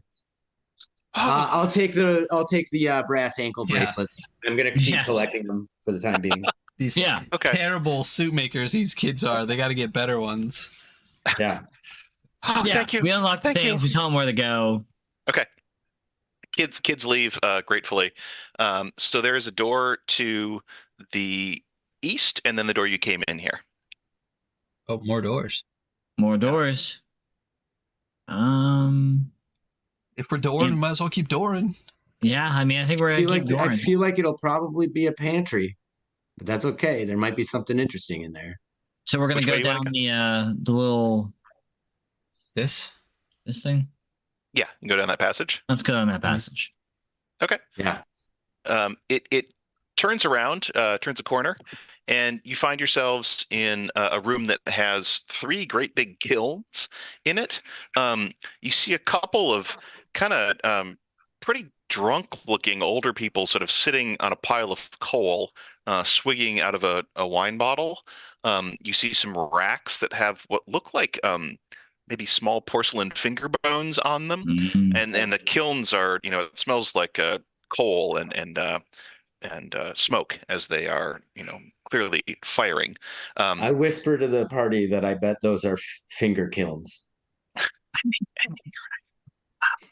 Oh. I'll take the brass ankle bracelets. I'm gonna keep collecting them for the time being. These terrible suit makers these kids are. They got to get better ones. Yeah. Oh, yeah, thank you. We unlock the things. We tell them where to go. Okay. Kids leave gratefully. So there is a door to the east, and then the door you came in here. Oh, more doors. More doors. If we're dooring, we might as well keep dooring. Yeah, I mean, I think we're gonna keep dooring. I feel like it'll probably be a pantry, but that's okay. There might be something interesting in there. So we're gonna go down the little this thing. Yeah, you go down that passage. Let's go down that passage. Okay. Yeah. It turns around, turns a corner, and you find yourselves in a room that has 3 great big kilns in it. You see a couple of kind of pretty drunk-looking older people sort of sitting on a pile of coal, swigging out of a wine bottle. You see some racks that have what look like maybe small porcelain finger bones on them, and the kilns are, it smells like coal and smoke as they are, clearly firing. I whisper to the party that I bet those are finger kilns.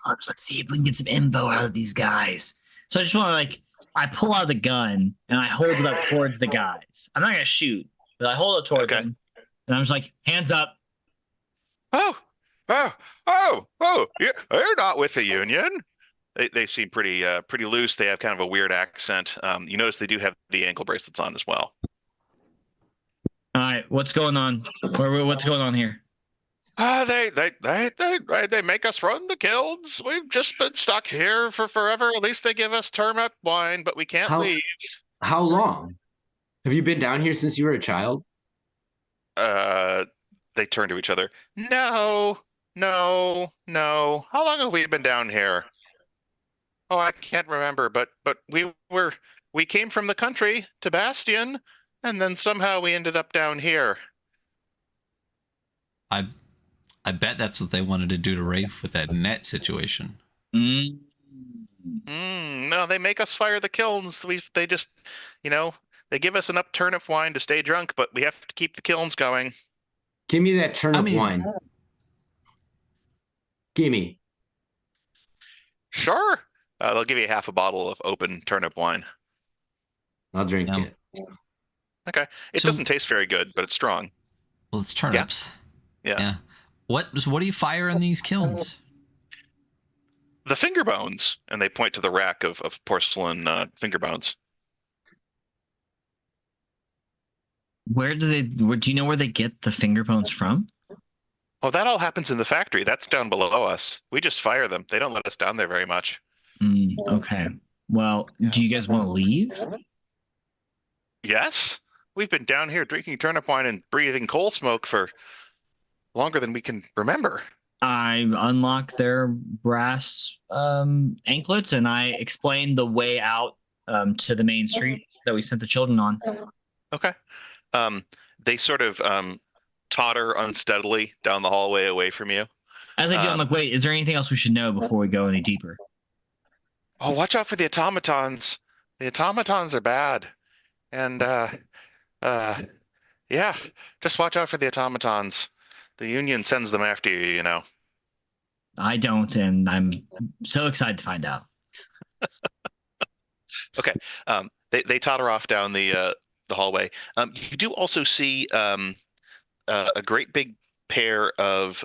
Let's see if we can get some info out of these guys. So I just want to I pull out the gun and I hold it up towards the guys. I'm not gonna shoot, but I hold it towards them, and I'm just like, hands up. You're not with the Union. They seem pretty loose. They have kind of a weird accent. You notice they do have the ankle bracelets on as well. All right, what's going on? What's going on here? They make us run the kilns. We've just been stuck here for forever. At least they give us turnip wine, but we can't leave. How long? Have you been down here since you were a child? They turn to each other. No. How long have we been down here? Oh, I can't remember, but we came from the country to Bastion, and then somehow we ended up down here. I bet that's what they wanted to do to Rafe with that net situation. No, they make us fire the kilns. They just, they give us enough turnip wine to stay drunk, but we have to keep the kilns going. Give me that turnip wine. Gimme. Sure. They'll give you half a bottle of open turnip wine. I'll drink it. Okay. It doesn't taste very good, but it's strong. Well, it's turnips. Yeah. What do you fire in these kilns? The finger bones, and they point to the rack of porcelain finger bones. Where do you know where they get the finger bones from? Oh, that all happens in the factory. That's down below us. We just fire them. They don't let us down there very much. Okay. Well, do you guys want to leave? Yes. We've been down here drinking turnip wine and breathing coal smoke for longer than we can remember. I unlock their brass anklets and I explain the way out to the main street that we sent the children on. Okay. They sort of totter unsteadily down the hallway away from you. As I do, I'm like, wait, is there anything else we should know before we go any deeper? Oh, watch out for the automatons. The automatons are bad. And yeah, just watch out for the automatons. The Union sends them after you, I don't, and I'm so excited to find out. Okay. They totter off down the hallway. You do also see a great big pair of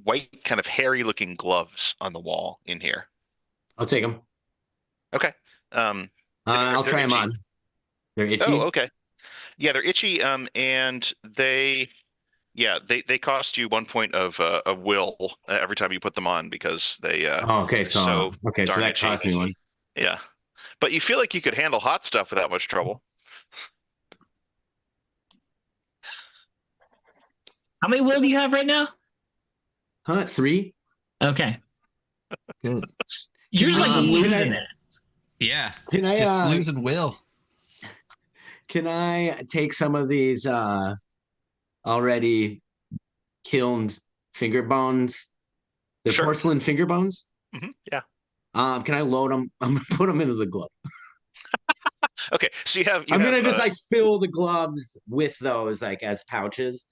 white, kind of hairy-looking gloves on the wall in here. I'll take them. Okay. I'll try them on. They're itchy. Oh, okay. Yeah, they're itchy. And they cost you 1 point of will every time you put them on because they. Okay, so that cost me one. Yeah, but you feel like you could handle hot stuff without much trouble. How many will do you have right now? 3. Okay. Good. You're just losing it. Yeah. Can I just losing will? Can I take some of these already kilned finger bones? They're porcelain finger bones? Mm-hmm. Yeah. Can I load them? I'm gonna put them into the glove. Okay, so I'm gonna just fill the gloves with those as pouches.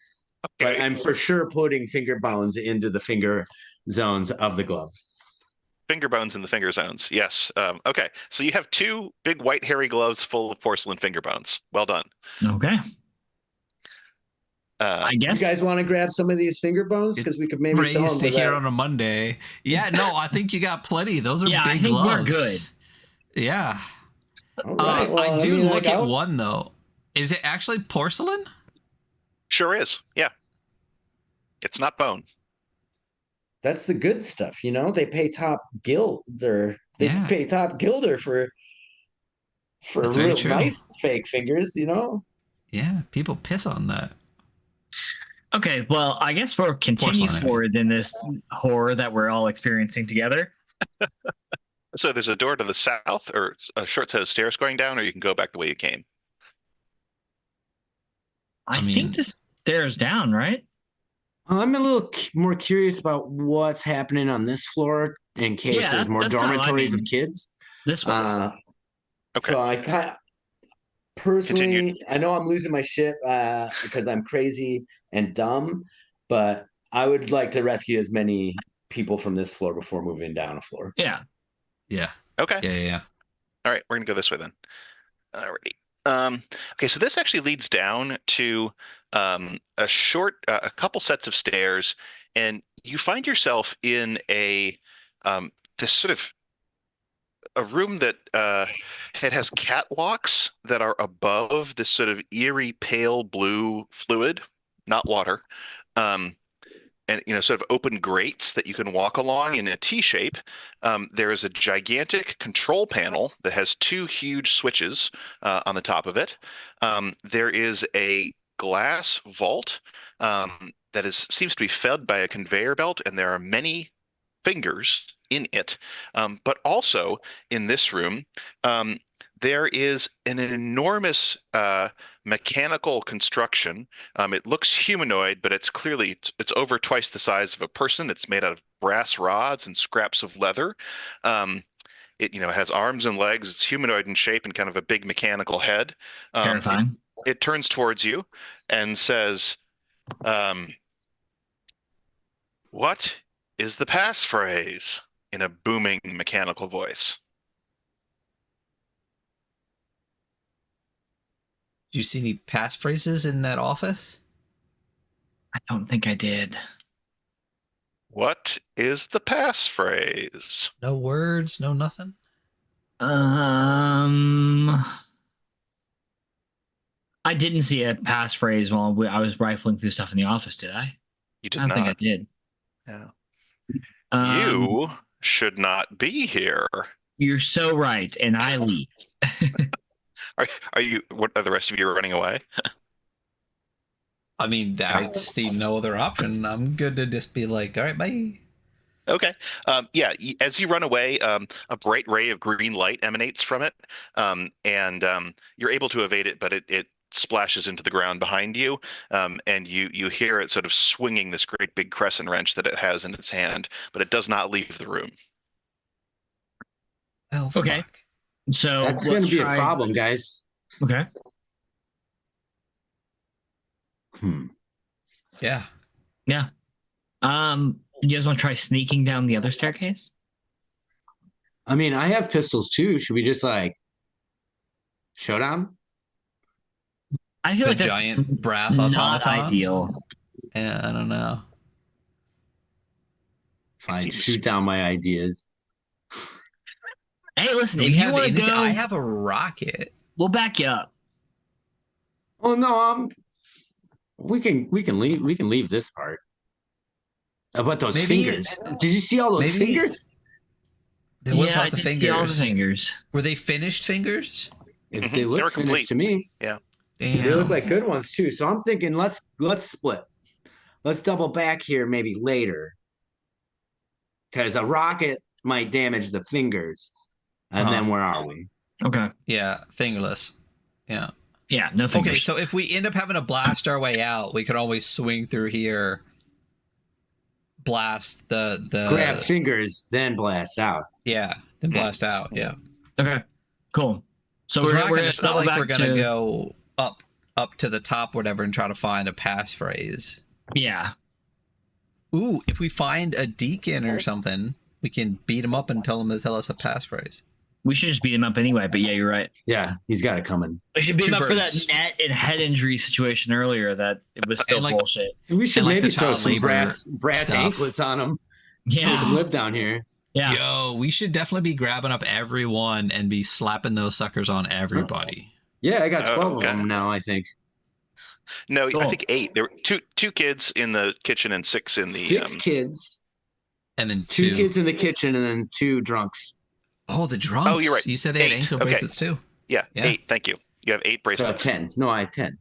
Okay. But I'm for sure putting finger bones into the finger zones of the glove. Finger bones in the finger zones. Yes. Okay. So you have 2 big white hairy gloves full of porcelain finger bones. Well done. Okay. I guess you guys want to grab some of these finger bones because we could maybe sell them to here on a Monday. Yeah. No, I think you got plenty. Those are big I think gloves. We're good. Yeah. All right. Well, I do look at one though. Is it actually porcelain? Sure is. Yeah. It's not bone. That's the good stuff, They pay top gilder. They pay top gilder for real nice fake fingers, Yeah, people piss on that. Okay, well, I guess we'll continue forward in this horror that we're all experiencing together. So there's a door to the south, or a short set of stairs going down, or you can go back the way you came. I think the stairs down, right? I'm a little more curious about what's happening on this floor in case there's more dormitories of kids. This one. Okay. So I kind of personally, Continue. I know I'm losing my shit because I'm crazy and dumb, but I would like to rescue as many people from this floor before moving down a floor. Yeah. Yeah. Okay. Yeah. All right, we're gonna go this way then. Alrighty. Okay, so this actually leads down to a couple sets of stairs, and you find yourself in this sort of a room that it has catwalks that are above this sort of eerie pale blue fluid, not water. Um, and sort of open grates that you can walk along in a T shape. There is a gigantic control panel that has two huge switches on the top of it. There is a glass vault that seems to be fed by a conveyor belt, and there are many fingers in it. But also in this room, there is an enormous mechanical construction. It looks humanoid, but it's clearly it's over twice the size of a person. It's made out of brass rods and scraps of leather. It has arms and legs. It's humanoid in shape and kind of a big mechanical head. Terrifying. It turns towards you and says, "What is the passphrase?" in a booming mechanical voice. Do you see any passphrases in that office? I don't think I did. What is the passphrase? No words, no nothing. I didn't see a passphrase while I was rifling through stuff in the office, did I? You I did don't think I not. did. Yeah. Um, You should not be here. You're so right, and I leave. Are you? What are the rest of you running away? I mean, that's the no other option. I'm good to just be like, all right, bye. Okay. Yeah. As you run away, a bright ray of green light emanates from it, and you're able to evade it, but it splashes into the ground behind you, and you hear it sort of swinging this great big crescent wrench that it has in its hand, but it does not leave the room. Oh, Okay. fuck. So That's let's going to be try- a problem, guys. Okay. Yeah. Yeah. You guys want to try sneaking down the other staircase? I mean, I have pistols too. Should we just showdown? I feel The like that's giant brass not automaton? ideal. Yeah, I don't know. Fine, seems- shoot down my ideas. Hey, listen, Do if we you have want to anything? go, I have a rocket. we'll back you up. Oh no, we can leave this part. But those Maybe- fingers. Did you see all those maybe- fingers? There was Yeah, I lots of did see all the fingers. fingers. Were they finished fingers? They They look were finished complete. to me. Damn. They look like good ones too. So I'm thinking let's split. Let's double back here maybe later. Because a rocket might damage the fingers. And then where are we? Okay. Yeah, fingerless. Yeah. Yeah, no fingers. Okay, so if we end up having to blast our way out, we could always swing through here, blast the Grab fingers, then blast out. yeah, then blast out. Yeah. Okay, cool. So We're we're not gonna gonna, it's not double like back we're gonna to go up to the top, whatever, and try to find a passphrase. yeah. Ooh, if we find a deacon or something, we can beat him up and tell him to tell us a passphrase. We should just beat him up anyway. But yeah, you're right. Yeah, he's got it coming. We should beat Two him up for that birds. net and head injury situation earlier. That it was still And, like- bullshit. We should And, like, maybe the throw child some labor brass stuff. anklets on him. Let Yeah, them live down here. yeah. Yo, we should definitely be grabbing up everyone and be slapping those suckers on everybody. Yeah, I got Oh, 12 okay. of them now, I think. No, I Cool. think 8. There were two kids in the kitchen and 6 in the 6 kids. And then 2 kids in the kitchen and then 2 drunks. Oh, the drunks. Oh, you're right. You said they had 8. ankle Okay. bracelets too. Yeah, Yeah. 8. Thank you. You have 8 So I have bracelets. 10. No, I have 10.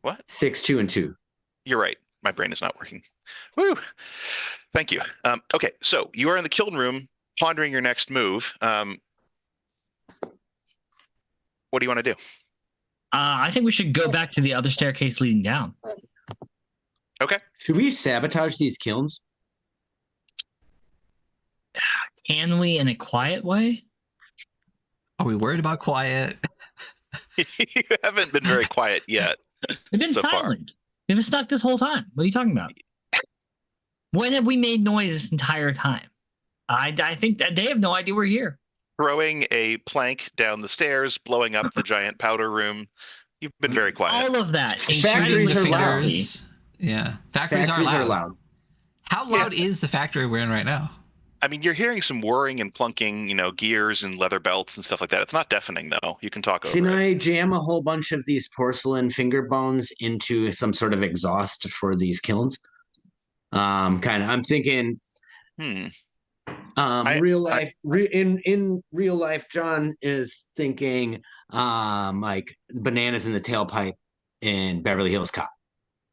What? 6, 2, and 2. You're right. My brain is not working. Woo. Thank you. Okay, so you are in the kiln room, pondering your next move. What do you want to do? I think we should go back to the other staircase leading down. Okay. Should we sabotage these kilns? Can we in a quiet way? Are we worried about quiet? You haven't been very quiet yet. They've been so far. silent. They've been stuck this whole time. What are you talking about? When have we made noise this entire time? I think that they have no idea we're here. Throwing a plank down the stairs, blowing up the giant powder room. You've been very quiet. All of that. Factories incredibly are loud. loudly. Yeah, factories are loud. How loud is the factory we're in right now? I mean, you're hearing some whirring and clunking, gears and leather belts and stuff like that. It's not deafening, though. You can talk over Can it. I jam a whole bunch of these porcelain finger bones into some sort of exhaust for these kilns? I'm thinking real life in real life, John is thinking like bananas in the tailpipe in Beverly Hills Cop.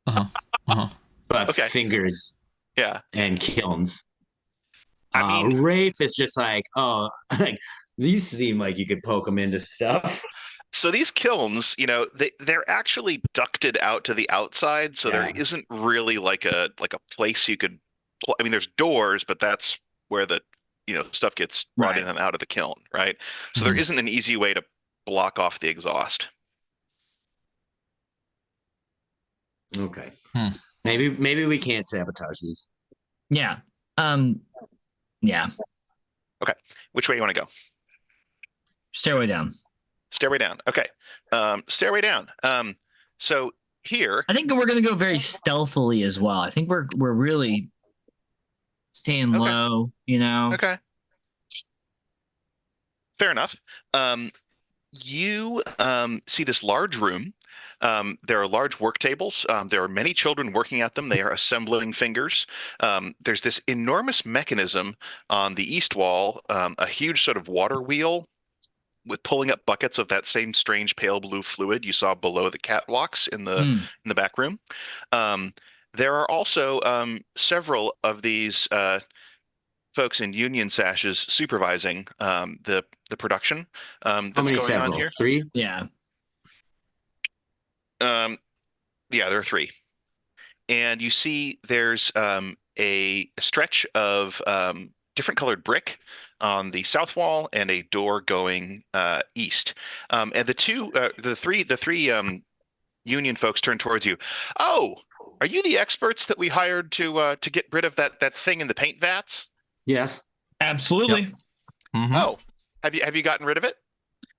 But Okay. fingers and kilns. I mean, Rafe is just like, oh, like these seem like you could poke them into stuff. so these kilns, they're actually ducted out to the outside, so there isn't really like a place you could. I mean, there's doors, but that's where the stuff gets brought in and out of the kiln, right? So there isn't an easy way to block off the exhaust. Okay. Maybe we can't sabotage these. Yeah. Yeah. Okay. Which way you want to go? Stairway down. Stairway down. Okay. Stairway down. So here, I think we're gonna go very stealthily as well. I think we're really staying low, Okay. Fair enough. You see this large room. There are large work tables. There are many children working at them. They are assembling fingers. There's this enormous mechanism on the east wall, a huge sort of water wheel with pulling up buckets of that same strange pale blue fluid you saw below the catwalks in the back room. There are also several of these folks in union sashes supervising the production that's going on here. 3? Yeah. There are 3. And you see there's a stretch of different colored brick on the south wall and a door going east. And the three union folks turn towards you. Oh, are you the experts that we hired to get rid of that thing in the paint vats? Yes. Absolutely. Yep. Mm-hmm. Oh, have you gotten rid of it?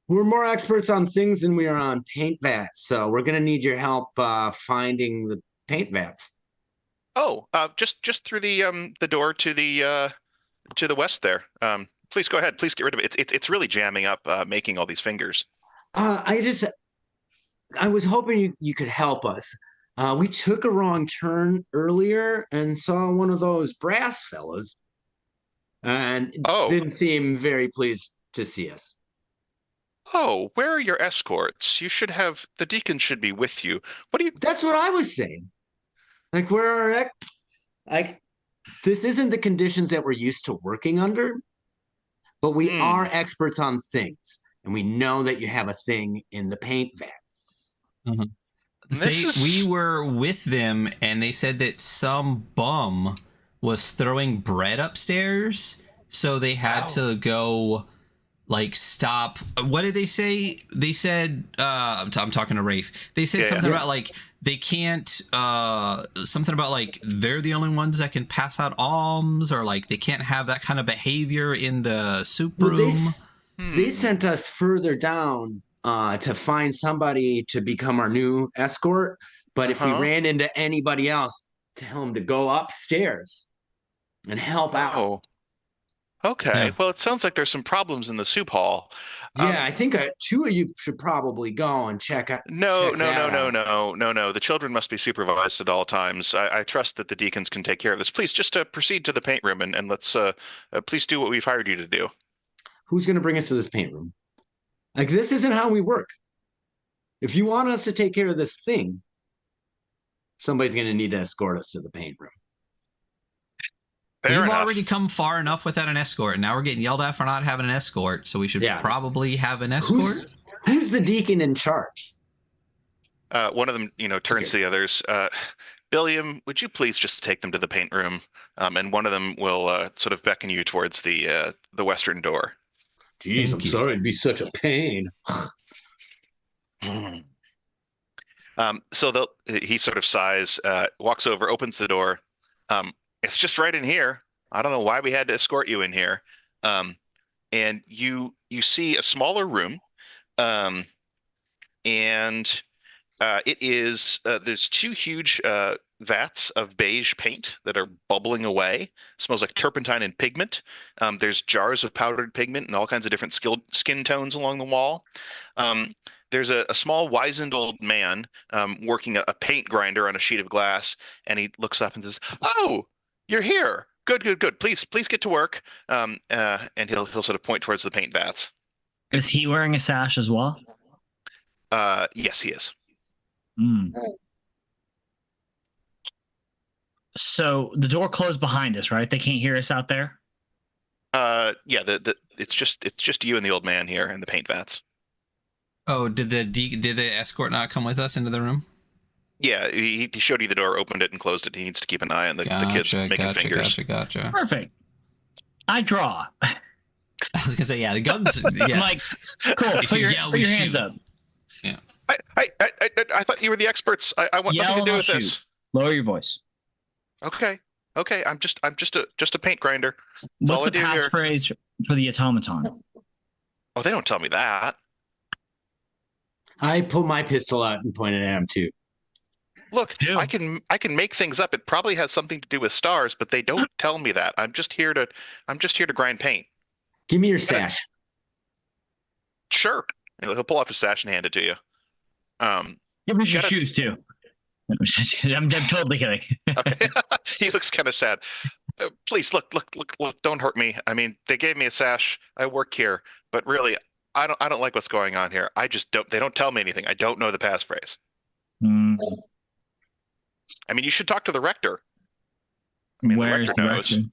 We're more experts on things than we are on paint vats, so we're gonna need your help finding the paint vats. Oh, just through the door to the west there. Please go ahead. Please get rid of it. It's really jamming up making all these fingers. I was hoping you could help us. We took a wrong turn earlier and saw one of those brass fellas, and didn't seem very pleased to see us. Oh, where are your escorts? The deacon should be with you. What do you? That's what I was saying. Like, this isn't the conditions that we're used to working under, but we are experts on things, and we know that you have a thing in the paint vat. We were with them, and they said that some bum was throwing bread upstairs, so they had to go stop. What did they say? They said I'm talking to Rafe. They said something about they can't something about they're the only ones that can pass out alms, or they can't have that kind of behavior in the soup room. They sent us further down to find somebody to become our new escort, but if we ran into anybody else, tell them to go upstairs and help out. Okay. Yeah. Well, it sounds like there's some problems in the soup hall. I think 2 of you should probably go and check out. No. The children must be supervised at all times. I trust that the deacons can take care of this. Please just proceed to the paint room and let's please do what we've hired you to do. Who's going to bring us to this paint room? This isn't how we work. If you want us to take care of this thing, somebody's going to need to escort us to the paint room. We've already come far enough without an escort. Now we're getting yelled at for not having an escort, so we should probably have an escort. Who's the deacon in charge? One of them, turns to the others. Billiam, would you please just take them to the paint room? And one of them will sort of beckon you towards the western door. Geez, Thank I'm you. sorry it'd be such a pain. So he sort of sighs, walks over, opens the door. It's just right in here. I don't know why we had to escort you in here. And you see a smaller room, and it is there's two huge vats of beige paint that are bubbling away. Smells like turpentine and pigment. There's jars of powdered pigment and all kinds of different skin tones along the wall. There's a small wizened old man working a paint grinder on a sheet of glass, and he looks up and says, "Oh, you're here. Good, good, good. Please get to work." And he'll sort of point towards the paint vats. Is he wearing a sash as well? Yes, he is. Mm. So the door closed behind us, right? They can't hear us out there. Yeah. It's just you and the old man here and the paint vats. Oh, did the escort not come with us into the room? Yeah, he showed you the door, opened it, and closed it. He needs to keep an eye on the kids making fingers. Gotcha. Perfect. I draw. I was gonna say, yeah, the guns. Yeah. I'm like, cool. If Put you your, yell, put we your hands shoot. up. Yeah. I thought you were the experts. I want Yell nothing to do and with I'll this. shoot. Lower your voice. Okay. I'm just a paint grinder. What's all I the do here. passphrase for the automaton? Oh, they don't tell me that. I pulled my pistol out and pointed at him too. Look, Ew. I can make things up. It probably has something to do with stars, but they don't tell me that. I'm just here to grind paint. Give me your sash. Sure. He'll pull up his sash and hand it to you. Give me your gotta- shoes too. I'm totally kidding. Okay. He looks kind of sad. Please look, don't hurt me. I mean, they gave me a sash. I work here, but really, I don't like what's going on here. I just don't. They don't tell me anything. I don't know the passphrase. Mm, I mean, you should talk to the rector. I mean, where's the rector knows. rector?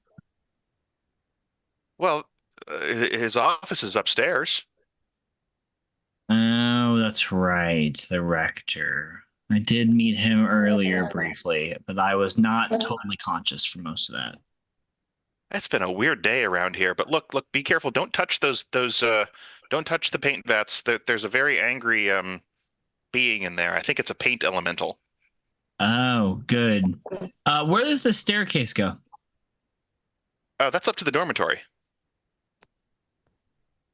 Well, his office is upstairs. Oh, that's right. The rector. I did meet him earlier briefly, but I was not totally conscious for most of that. It's been a weird day around here. But look, be careful. Don't touch those. Don't touch the paint vats. There's a very angry being in there. I think it's a paint elemental. Oh, good. Where does the staircase go? That's up to the dormitory.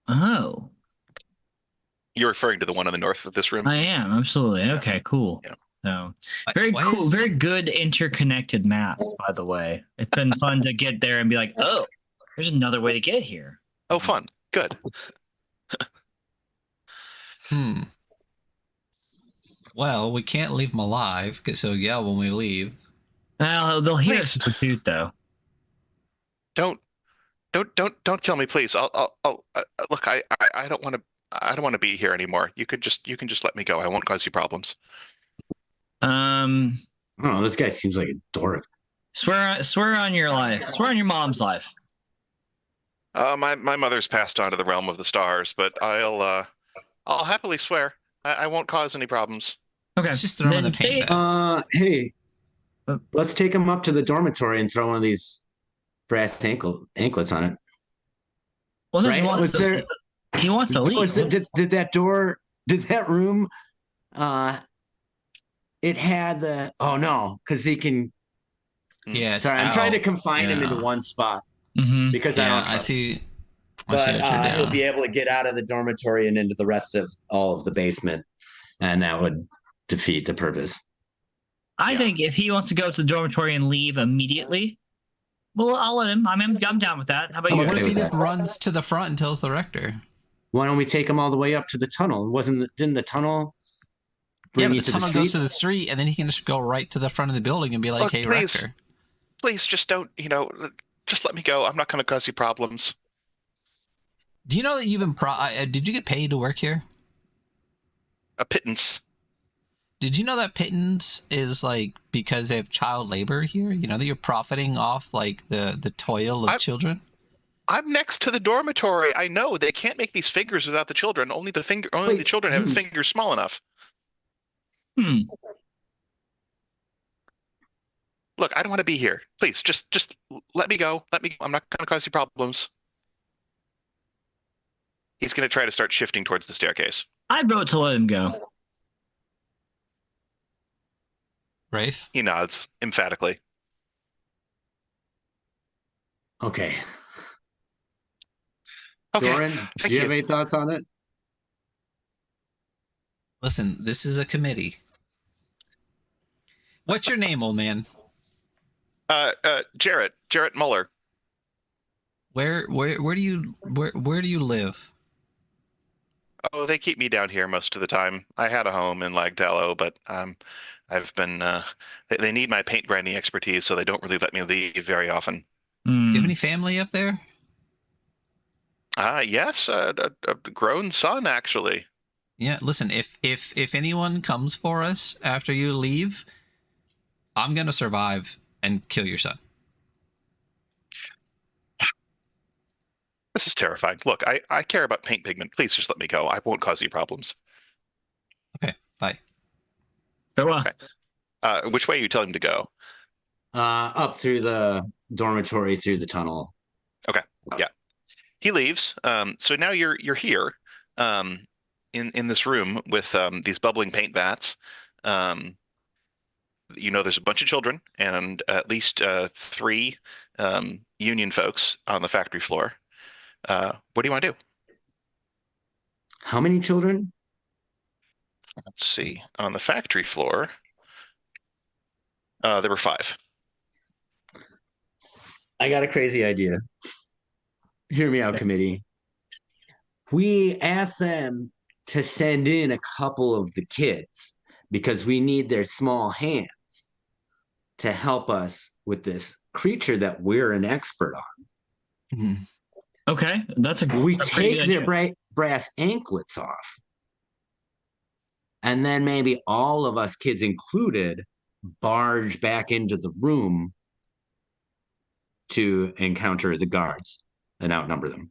Oh, You're referring to the one on the north of this room? I am absolutely. Okay, cool. Yeah. So very Why cool, is- very good interconnected map, by the way. It's been fun to get there and be like, oh, there's another way to get here. Oh, fun. Good. Well, we can't leave them alive, so yell when we leave. Well, they'll hear us Please. in pursuit, though. Don't kill me, please. I'll look. I don't want to. I don't want to be here anymore. You can just let me go. I won't cause you problems. Oh, this guy seems like a dork. Swear on your life. Swear on your mom's life. My mother's passed on to the realm of the stars, but I'll happily swear. I won't cause any problems. Okay. Let's just throw him in Then the paint stay- vat. Hey, let's take him up to the dormitory and throw one of these brass anklets on it. Well, no, Right? he wants to leave. Did that room? It had the. Oh no, because he can. Yeah, it's Sorry, I'm trying to out. confine him Yeah. into one spot Mhm. because I Yeah, don't I trust. see. I see But what you're he'll doing. be able to get out of the dormitory and into the rest of all of the basement, and that would defeat the purpose. I Yeah. think if he wants to go to the dormitory and leave immediately, well, I'll let him. I'm down with that. How about I'm you? What okay if he with just that. runs to the front and tells the rector? Why don't we take him all the way up to the tunnel? Didn't the tunnel Yeah, bring but you the to the tunnel street? goes to the street, and then he can just go right to the front of the building and be like, Look, "Hey, please. rector." Please, just don't. Just let me go. I'm not going to cause you problems. Do you know that you've been did you get paid to work here? A pittance. Did you know that pittance is like because they have child labor here? You know that you're profiting off like the toil of children? I'm next to the dormitory. I know they can't make these fingers without the children. Only the Wait, children have you- fingers small enough. Look, I don't want to be here. Please, just let me go. Let me. I'm not going to cause you problems. He's going to try to start shifting towards the staircase. I vote to let him go. Rafe? He nods emphatically. Okay. Okay. Doran, do Thank you have you. any thoughts on it? Listen, this is a committee. What's your name, old man? Jarrett Muller. Where do you live? Oh, they keep me down here most of the time. I had a home in Lagdello, but I've been they need my paint grinding expertise, so they don't really let me leave very often. Do you have any family up there? Yes, a grown son actually. Yeah, listen, if anyone comes for us after you leave, I'm gonna survive and kill your son. This is terrifying. Look, I care about paint pigment. Please just let me go. I won't cause you problems. Okay, bye. Farewell. Okay. Which way are you telling him to go? Up through the dormitory, through the tunnel. Okay. Yeah. He leaves. So now you're here, in this room with these bubbling paint vats. There's a bunch of children and at least 3 union folks on the factory floor. What do you want to do? How many children? Let's see. On the factory floor, there were 5. I got a crazy idea. Hear me out, committee. We asked them to send in a couple of the kids because we need their small hands to help us with this creature that we're an expert on. Mhm. Okay, that's We a pretty take good their idea. brass anklets off. And then maybe all of us kids included barge back into the room to encounter the guards and outnumber them.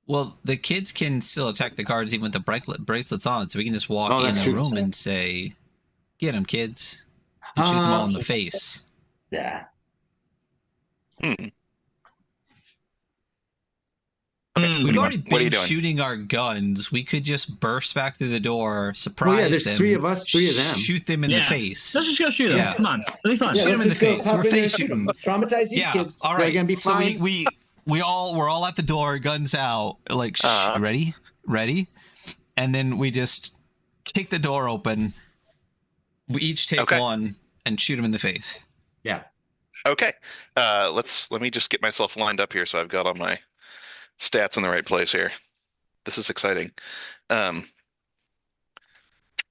Well, the kids can still attack the guards even with the bracelets on, so we can just walk Oh, in that's the true. room and say, "Get them, kids," and shoot them all in the face. Yeah. Hmm. We've already What are you been doing? shooting our guns. We could just burst back through the door, surprise them. There's 3 of us, 3 of them. Shoot them in the face. Let's just go shoot them. Yeah. Come on, it'll be fun. Shoot them in the face. We're face shoot shooting. Let's traumatize these kids. All They're right. gonna be So fine. we're all at the door, guns out, like ready, and then we just kick the door open. We each take one and shoot him in the face. Yeah. Okay. Let me just get myself lined up here so I've got all my stats in the right place here. This is exciting. Where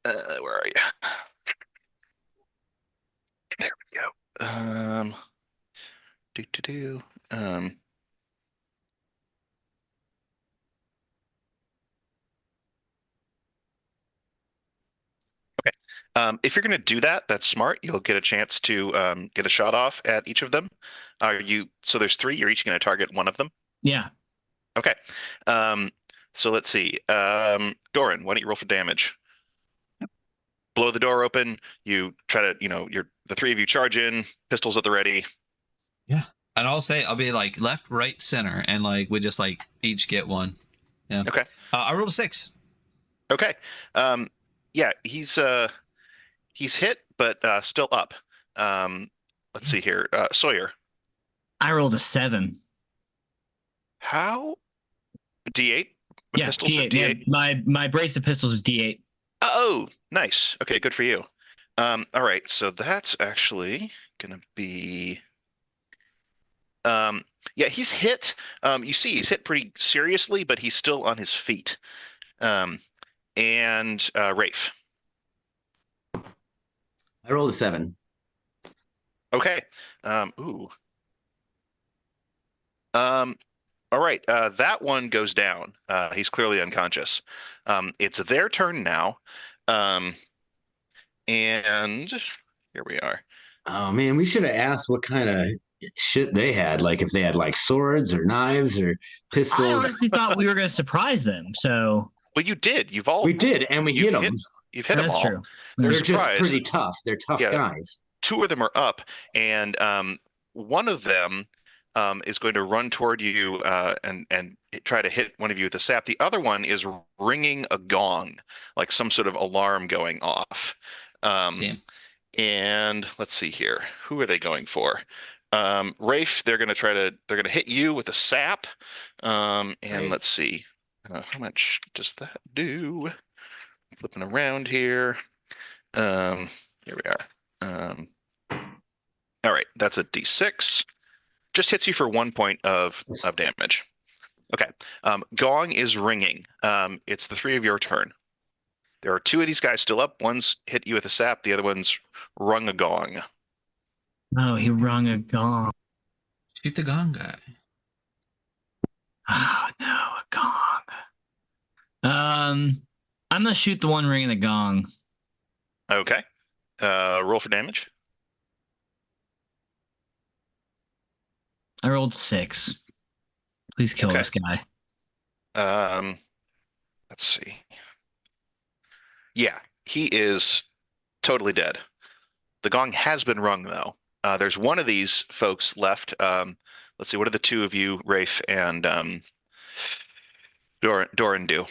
are you? There we go. Okay. If you're going to do that, that's smart. You'll get a chance to get a shot off at each of them. So there's 3. You're each going to target one of them. Yeah. Okay. So let's see. Doran, why don't you roll for damage? Blow the door open. You try to, the 3 of you charge in, pistols at the ready. Yeah. And I'll be like left, right, center, and like we just like each get one. Yeah. Okay. I rolled a 6. Okay. Yeah, he's hit, but still up. Let's see here. Sawyer. I rolled a 7. How? D8? Yeah, Pistols D8. D8? Yeah, my brace of pistols is D8. Oh, nice. Okay, good for you. All right, so that's actually gonna be yeah, he's hit. You see he's hit pretty seriously, but he's still on his feet. And Rafe. I rolled a 7. Okay. Ooh. All right. That one goes down. He's clearly unconscious. It's their turn now. And here we are. Oh man, we should have asked what kind of shit they had. Like if they had like swords or knives or I pistols. honestly thought we were going to surprise them. So Well, you did. We did, and we hit them. You've hit them that's all. true. They're surprised. just pretty tough. They're tough guys. 2 of them are up, and one of them is going to run toward you and try to hit one of you with a sap. The other one is ringing a gong, like some sort of alarm going off. Damn. And let's see here. Who are they going for? Rafe, they're gonna hit you with a sap. And Rafe. let's see. How much does that do? Flipping around here. Here we are. All right, that's a D6. Just hits you for 1 point of damage. Okay. Gong is ringing. It's the three of your turn. There are two of these guys still up. One's hit you with a sap. The other one's rung a gong. Oh, he rung a gong. Shoot the gong guy. Oh no, a gong. I'm gonna shoot the one ringing the gong. Okay. Roll for damage. I rolled 6. Please kill this guy. Let's see. Yeah, he is totally dead. The gong has been rung, though. There's one of these folks left. Let's see. What do the two of you, Rafe and Doran, do?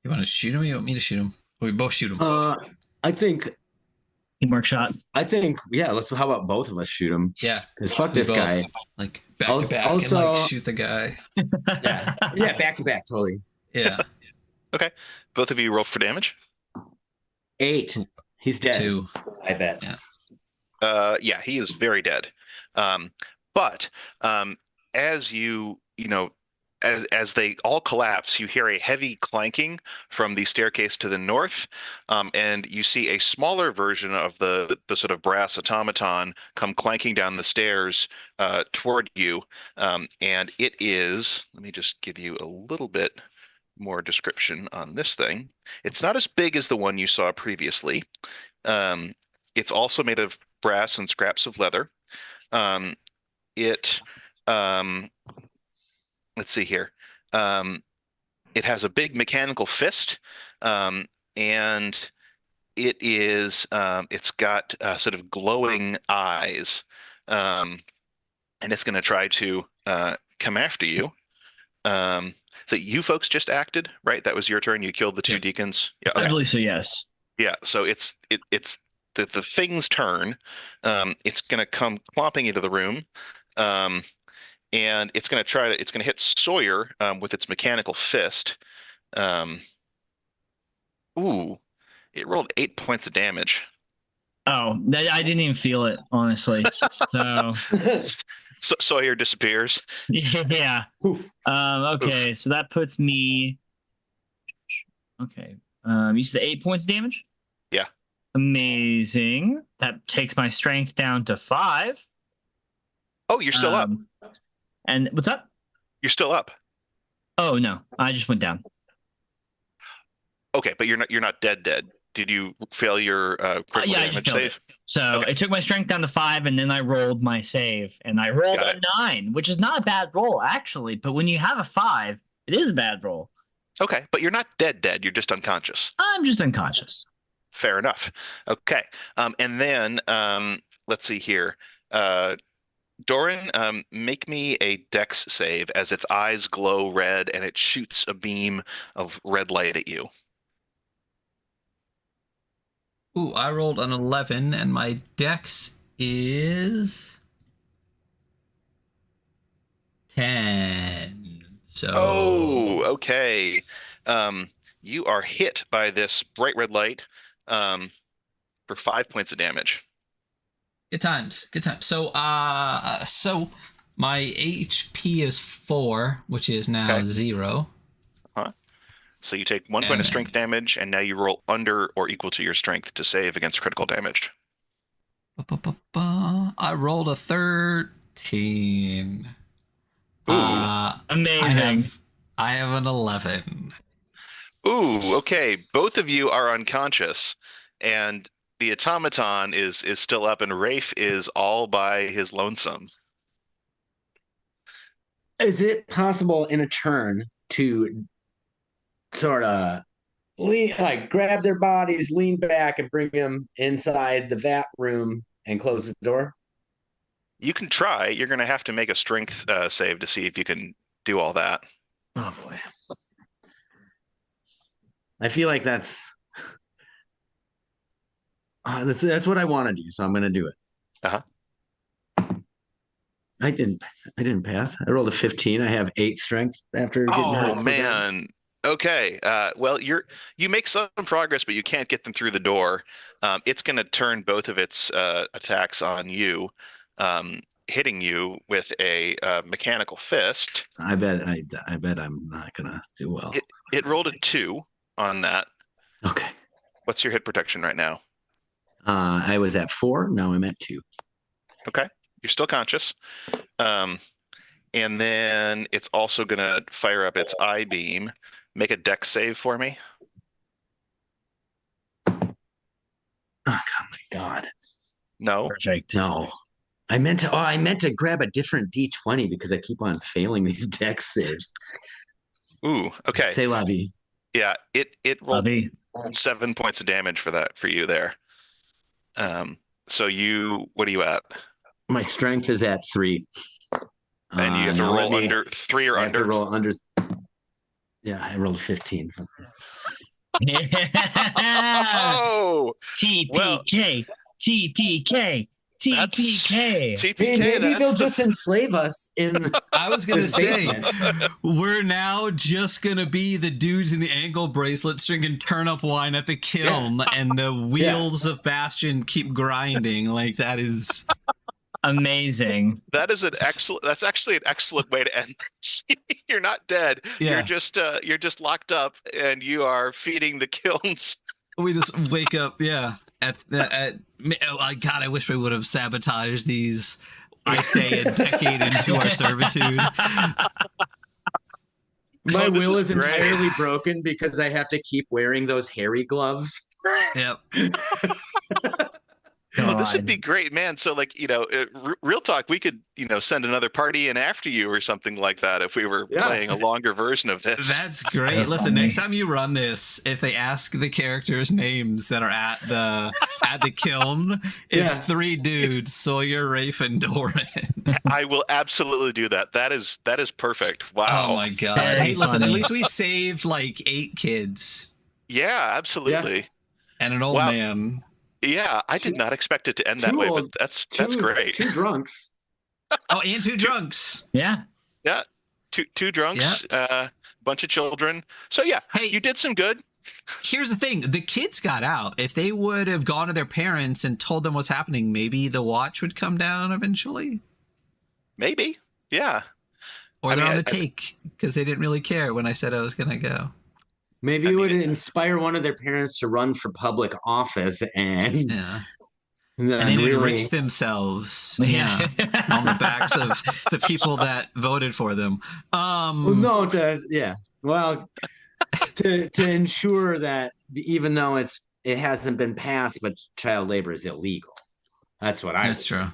You want to shoot him or you want me to shoot him? Or we both shoot him? I think, Teamwork shot. yeah, how about both of us shoot him? Yeah. Because fuck We this both, guy. Like, back to back and, like, shoot the guy. Yeah, back to back, totally. Yeah. Okay. Both of you roll for damage. 8. He's dead. 2. I bet. Yeah. Yeah, he is very dead. But as as they all collapse, you hear a heavy clanking from the staircase to the north, and you see a smaller version of the sort of brass automaton come clanking down the stairs toward you. And it is, let me just give you a little bit more description on this thing. It's not as big as the one you saw previously. It's also made of brass and scraps of leather. Let's see here. It has a big mechanical fist, and it's got sort of glowing eyes, and it's going to try to come after you. So you folks just acted, right? That was your turn. You killed the two deacons. Yeah, okay. I believe so. Yes. Yeah. So it's the thing's turn. It's going to come clomping into the room. And it's going to hit Sawyer with its mechanical fist. Ooh, it rolled 8 points of damage. Oh, I didn't even feel it, honestly. So Sawyer disappears. Yeah. Okay, so that puts me. Okay. You said 8 points of damage? Yeah. Amazing. That takes my strength down to 5. Oh, you're still up. And what's up? You're still up. Oh no, I just went down. Okay, but you're not dead. Did you fail your critical damage save? So it took my strength down to 5, and then I rolled my save, and I rolled a 9, which is not a bad roll actually. But when you have a 5, it is a bad roll. Okay, but you're not dead. You're just unconscious. I'm just unconscious. Fair enough. Okay, and then let's see here. Doran, make me a dex save as its eyes glow red and it shoots a beam of red light at you. Ooh, I rolled an 11 and my dex is 10. So okay. You are hit by this bright red light for 5 points of damage. Good times. So so my HP is 4, which is now 0. So you take 1 point of strength damage, and now you roll under or equal to your strength to save against critical damage. I rolled a 13. Amazing. I have an 11. Ooh, okay. Both of you are unconscious, and the automaton is still up, and Rafe is all by his lonesome. Is it possible in a turn to sort of grab their bodies, lean back, and bring them inside the vat room and close the door? You can try. You're going to have to make a strength save to see if you can do all that. Oh boy. I feel like that's what I want to do, so I'm going to do it. Uh-huh. I didn't pass. I rolled a 15. I have 8 strength after getting hurt. Oh man. Okay. Well, you make some progress, but you can't get them through the door. It's going to turn both of its attacks on you, hitting you with a mechanical fist. I bet I'm not gonna do well. It rolled a 2 on that. Okay. What's your hit protection right now? I was at 4. Now I'm at 2. Okay. You're still conscious. And then it's also going to fire up its eye beam. Make a dex save for me. Oh my God. No. Perfect. No. I meant to grab a different D20 because I keep on failing these dex saves. Ooh, okay. Say la vie. Yeah, it rolled Lovey. 7 points of damage for you there. So what are you at? My strength is at 3. And you have to roll under 3 or I have to under. roll under. Yeah, I rolled 15. Oh, TPK. TPK. TPK. TPK. Hey, maybe that's they'll the- just enslave us in. I was gonna the say basement. we're now just gonna be the dudes in the ankle bracelets drinking turnip wine at the kiln, and the wheels of Bastion keep grinding. Like that is Amazing. That's actually an excellent way to end this. You're not dead. Yeah. You're just locked up and you are feeding the kilns. we just wake up. Yeah. Oh, God, I wish we would have sabotaged these. I say a decade into our servitude. My this will is is great. entirely broken because I have to keep wearing those hairy gloves. Yep. Oh, this would be God. great, man. So, like, real talk, we could, send another party in after you or something like that if we were Yeah. playing a longer version of this. That's great. So Listen, funny. next time you run this, if they ask the characters' names that are at the kiln, it's Yeah. 3 dudes: Sawyer, Rafe, and Doran. I will absolutely do that. That is perfect. Wow. Oh my God! Very Hey, listen. At funny. least we saved like 8 kids Yeah, absolutely. and an old Wow. man. Yeah, I did not expect it to end that Two way, but old- that's Two- great. 2 drunks. Oh, and 2 drunks. Yeah. Yeah, two drunks, bunch of children. So yeah, Hey. you did some good. Here's the thing: the kids got out. If they would have gone to their parents and told them what's happening, maybe the watch would come down eventually, Maybe, yeah. or I they're mean, on the take because they didn't really care when I said I was gonna go. Maybe I it would mean- inspire one of their parents to run for public office and Yeah. then And then really. enrich themselves. Yeah. On the backs of the people that voted for them. Well, no, to ensure that even though it hasn't been passed, but child labor is illegal. That's what I. That's would true. say.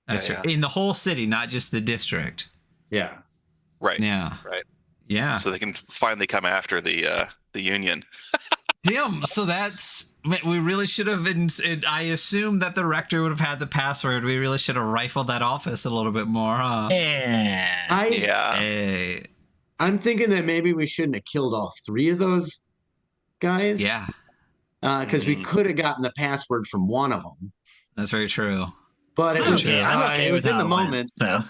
That's Yeah, true. In the whole city, not just the district. Yeah. Right. Yeah. Right. Yeah. So they can finally come after the union. Damn. So we really should have been. I assume that the rector would have had the password. We really should have rifled that office a little bit more, huh? Yeah. Yeah. Hey. I'm thinking that maybe we shouldn't have killed all 3 of those guys. Yeah. Because we Mhm. could have gotten the password from one of them, That's very true. but it I'm was okay. I'm okay it was with in the how it went, moment. So.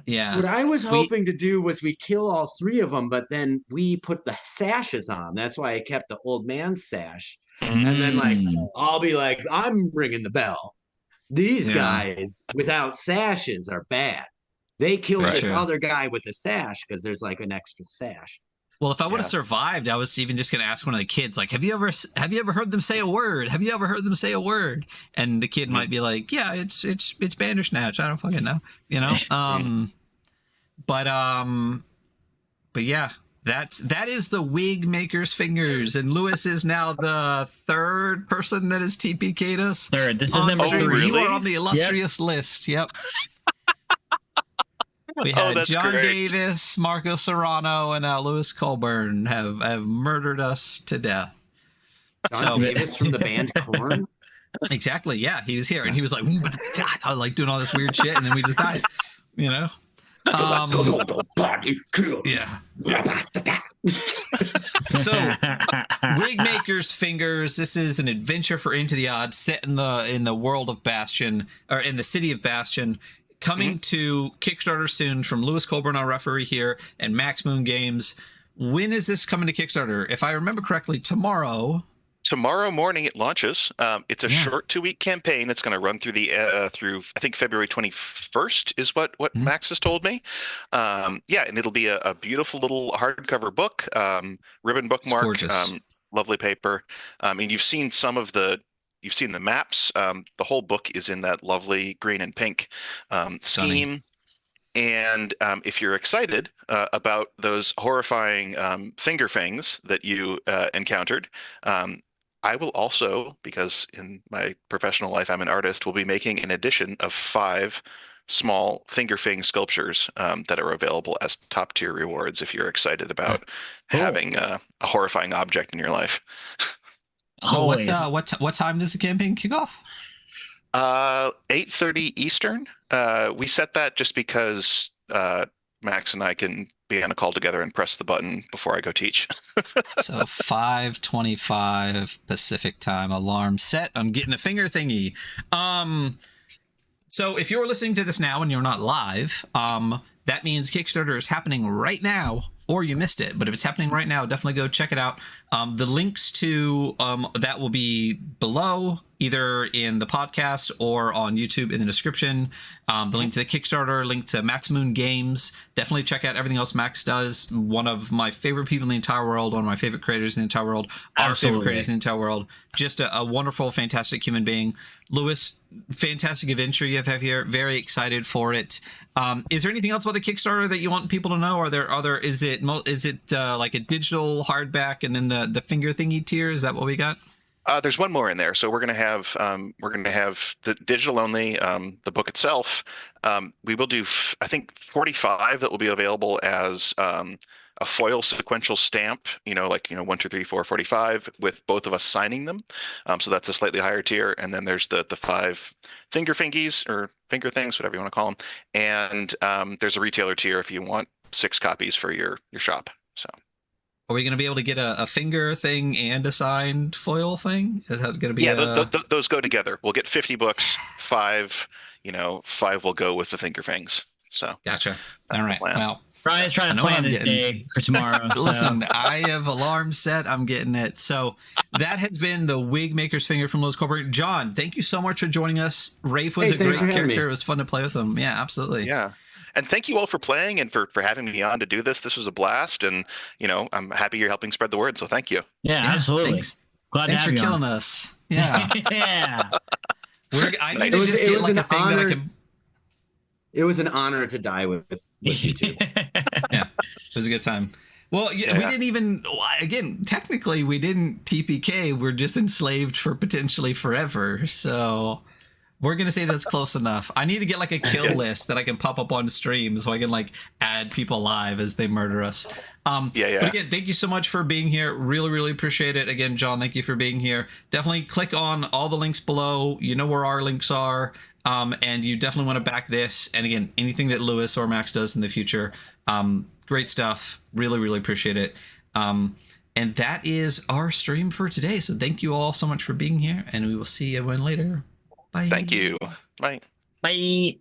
Yeah. What I was hoping to do was we kill all 3 of them, but then we put the sashes on. That's why I kept the old man's sash. And then, like, I'll be like, I'm ringing the bell. These Yeah. guys without sashes are bad. They killed Right. this True. other guy with a sash because there's like an extra sash. Well, if I would have Yeah. survived, I was even just going to ask one of the kids, like, have you ever heard them say a word? Have you ever heard them say a word? And the kid might be like, yeah, it's Bandersnatch. I don't fucking know, But yeah, that is the WIG-MAKER'S fingers, and Lewis is now the 3rd person that has TPK'd us. Third. This is on number stream. 3. You really? are on the illustrious list. Yep. We Oh, had that's John great. Davis, Marco Serrano, and Louis Colburn have murdered us to death. John Davis from the band Korn. Exactly. Yeah, he was here, and he was like, I like doing all this weird shit, and then we just died. You know. Yeah. So, WIG-MAKER'S Fingers. This is an adventure for Into the Odds, set in the world of Bastion, or in the city of Bastion. Coming to Kickstarter soon from Louis Colburn, our referee here, and Max Moon Games. When is this coming to Kickstarter? If I remember correctly, tomorrow. Tomorrow morning it launches. It's a short 2-week campaign. It's going to run through through I think February 21st is what Max has told me. And it'll be a beautiful little hardcover book, ribbon bookmark, lovely paper. And you've seen the maps. The whole book is in that lovely green and pink scheme. And if you're excited about those horrifying finger fangs that you encountered, I will also, because in my professional life I'm an artist, will be making an edition of 5 small finger fang sculptures that are available as top tier rewards if you're excited about having a horrifying object in your life. So what time does the campaign kick off? 8:30 Eastern. We set that just because Max and I can be on a call together and press the button before I go teach. So 5:25 Pacific time, alarm set. I'm getting a finger thingy. So if you're listening to this now and you're not live, that means Kickstarter is happening right now, or you missed it. But if it's happening right now, definitely go check it out. The links to that will be below, either in the podcast or on YouTube in the description. The link to the Kickstarter, link to Max Moon Games. Definitely check out everything else Max does. One of my favorite people in the entire world, one of my favorite creators in the entire world, our favorite creators in the entire world. Just a wonderful, fantastic human being. Louis, fantastic adventure you have here. Very excited for it. Is there anything else about the Kickstarter that you want people to know? Are there other? Is it like a digital hardback and then the finger thingy tier? Is that what we got? There's one more in there. So we're going to have the digital only, the book itself. We will do, I think, 45 that will be available as a foil sequential stamp, 1, 2, 3, 4, 45 with both of us signing them. So that's a slightly higher tier. And then there's the 5 finger fingies or finger things, whatever you want to call them. And there's a retailer tier if you want 6 copies for your shop. So. Are we going to be able to get a finger thing and a signed foil thing? Is that going to be? Yeah, those go together. We'll get 50 books. 5 will go with the finger fangs. So gotcha. All right. Well, Brian's trying to plan this day for tomorrow. Listen, I have alarm set. I'm getting it. So that has been the WIG-MAKER'S Finger from Louis Colburn. John, thank you so much for joining us. Rafe was a great character. It was fun to play with him. Yeah, absolutely. Yeah. And thank you all for playing and for having me on to do this. This was a blast. And, I'm happy you're helping spread the word. So thank you. Yeah, absolutely. Thanks. Glad thanks to have for you killing on. us. Yeah. Yeah. I need to just get like a thing that I can. It was an honor to die with you two. Yeah, it was a good time. Well, we didn't even, again, technically we didn't TPK. We're just enslaved for potentially forever. So we're going to say that's close enough. I need to get like a kill list that I can pop up on stream so I can like add people live as they murder us. But again, thank you so much for being here. Really, really appreciate it. Again, John, thank you for being here. Definitely click on all the links below. You know where our links are. And you definitely want to back this. And again, anything that Louis or Max does in the future, great stuff. Really, really appreciate it. And that is our stream for today. So thank you all so much for being here, and we will see everyone later. Bye. Thank you. Bye. Bye.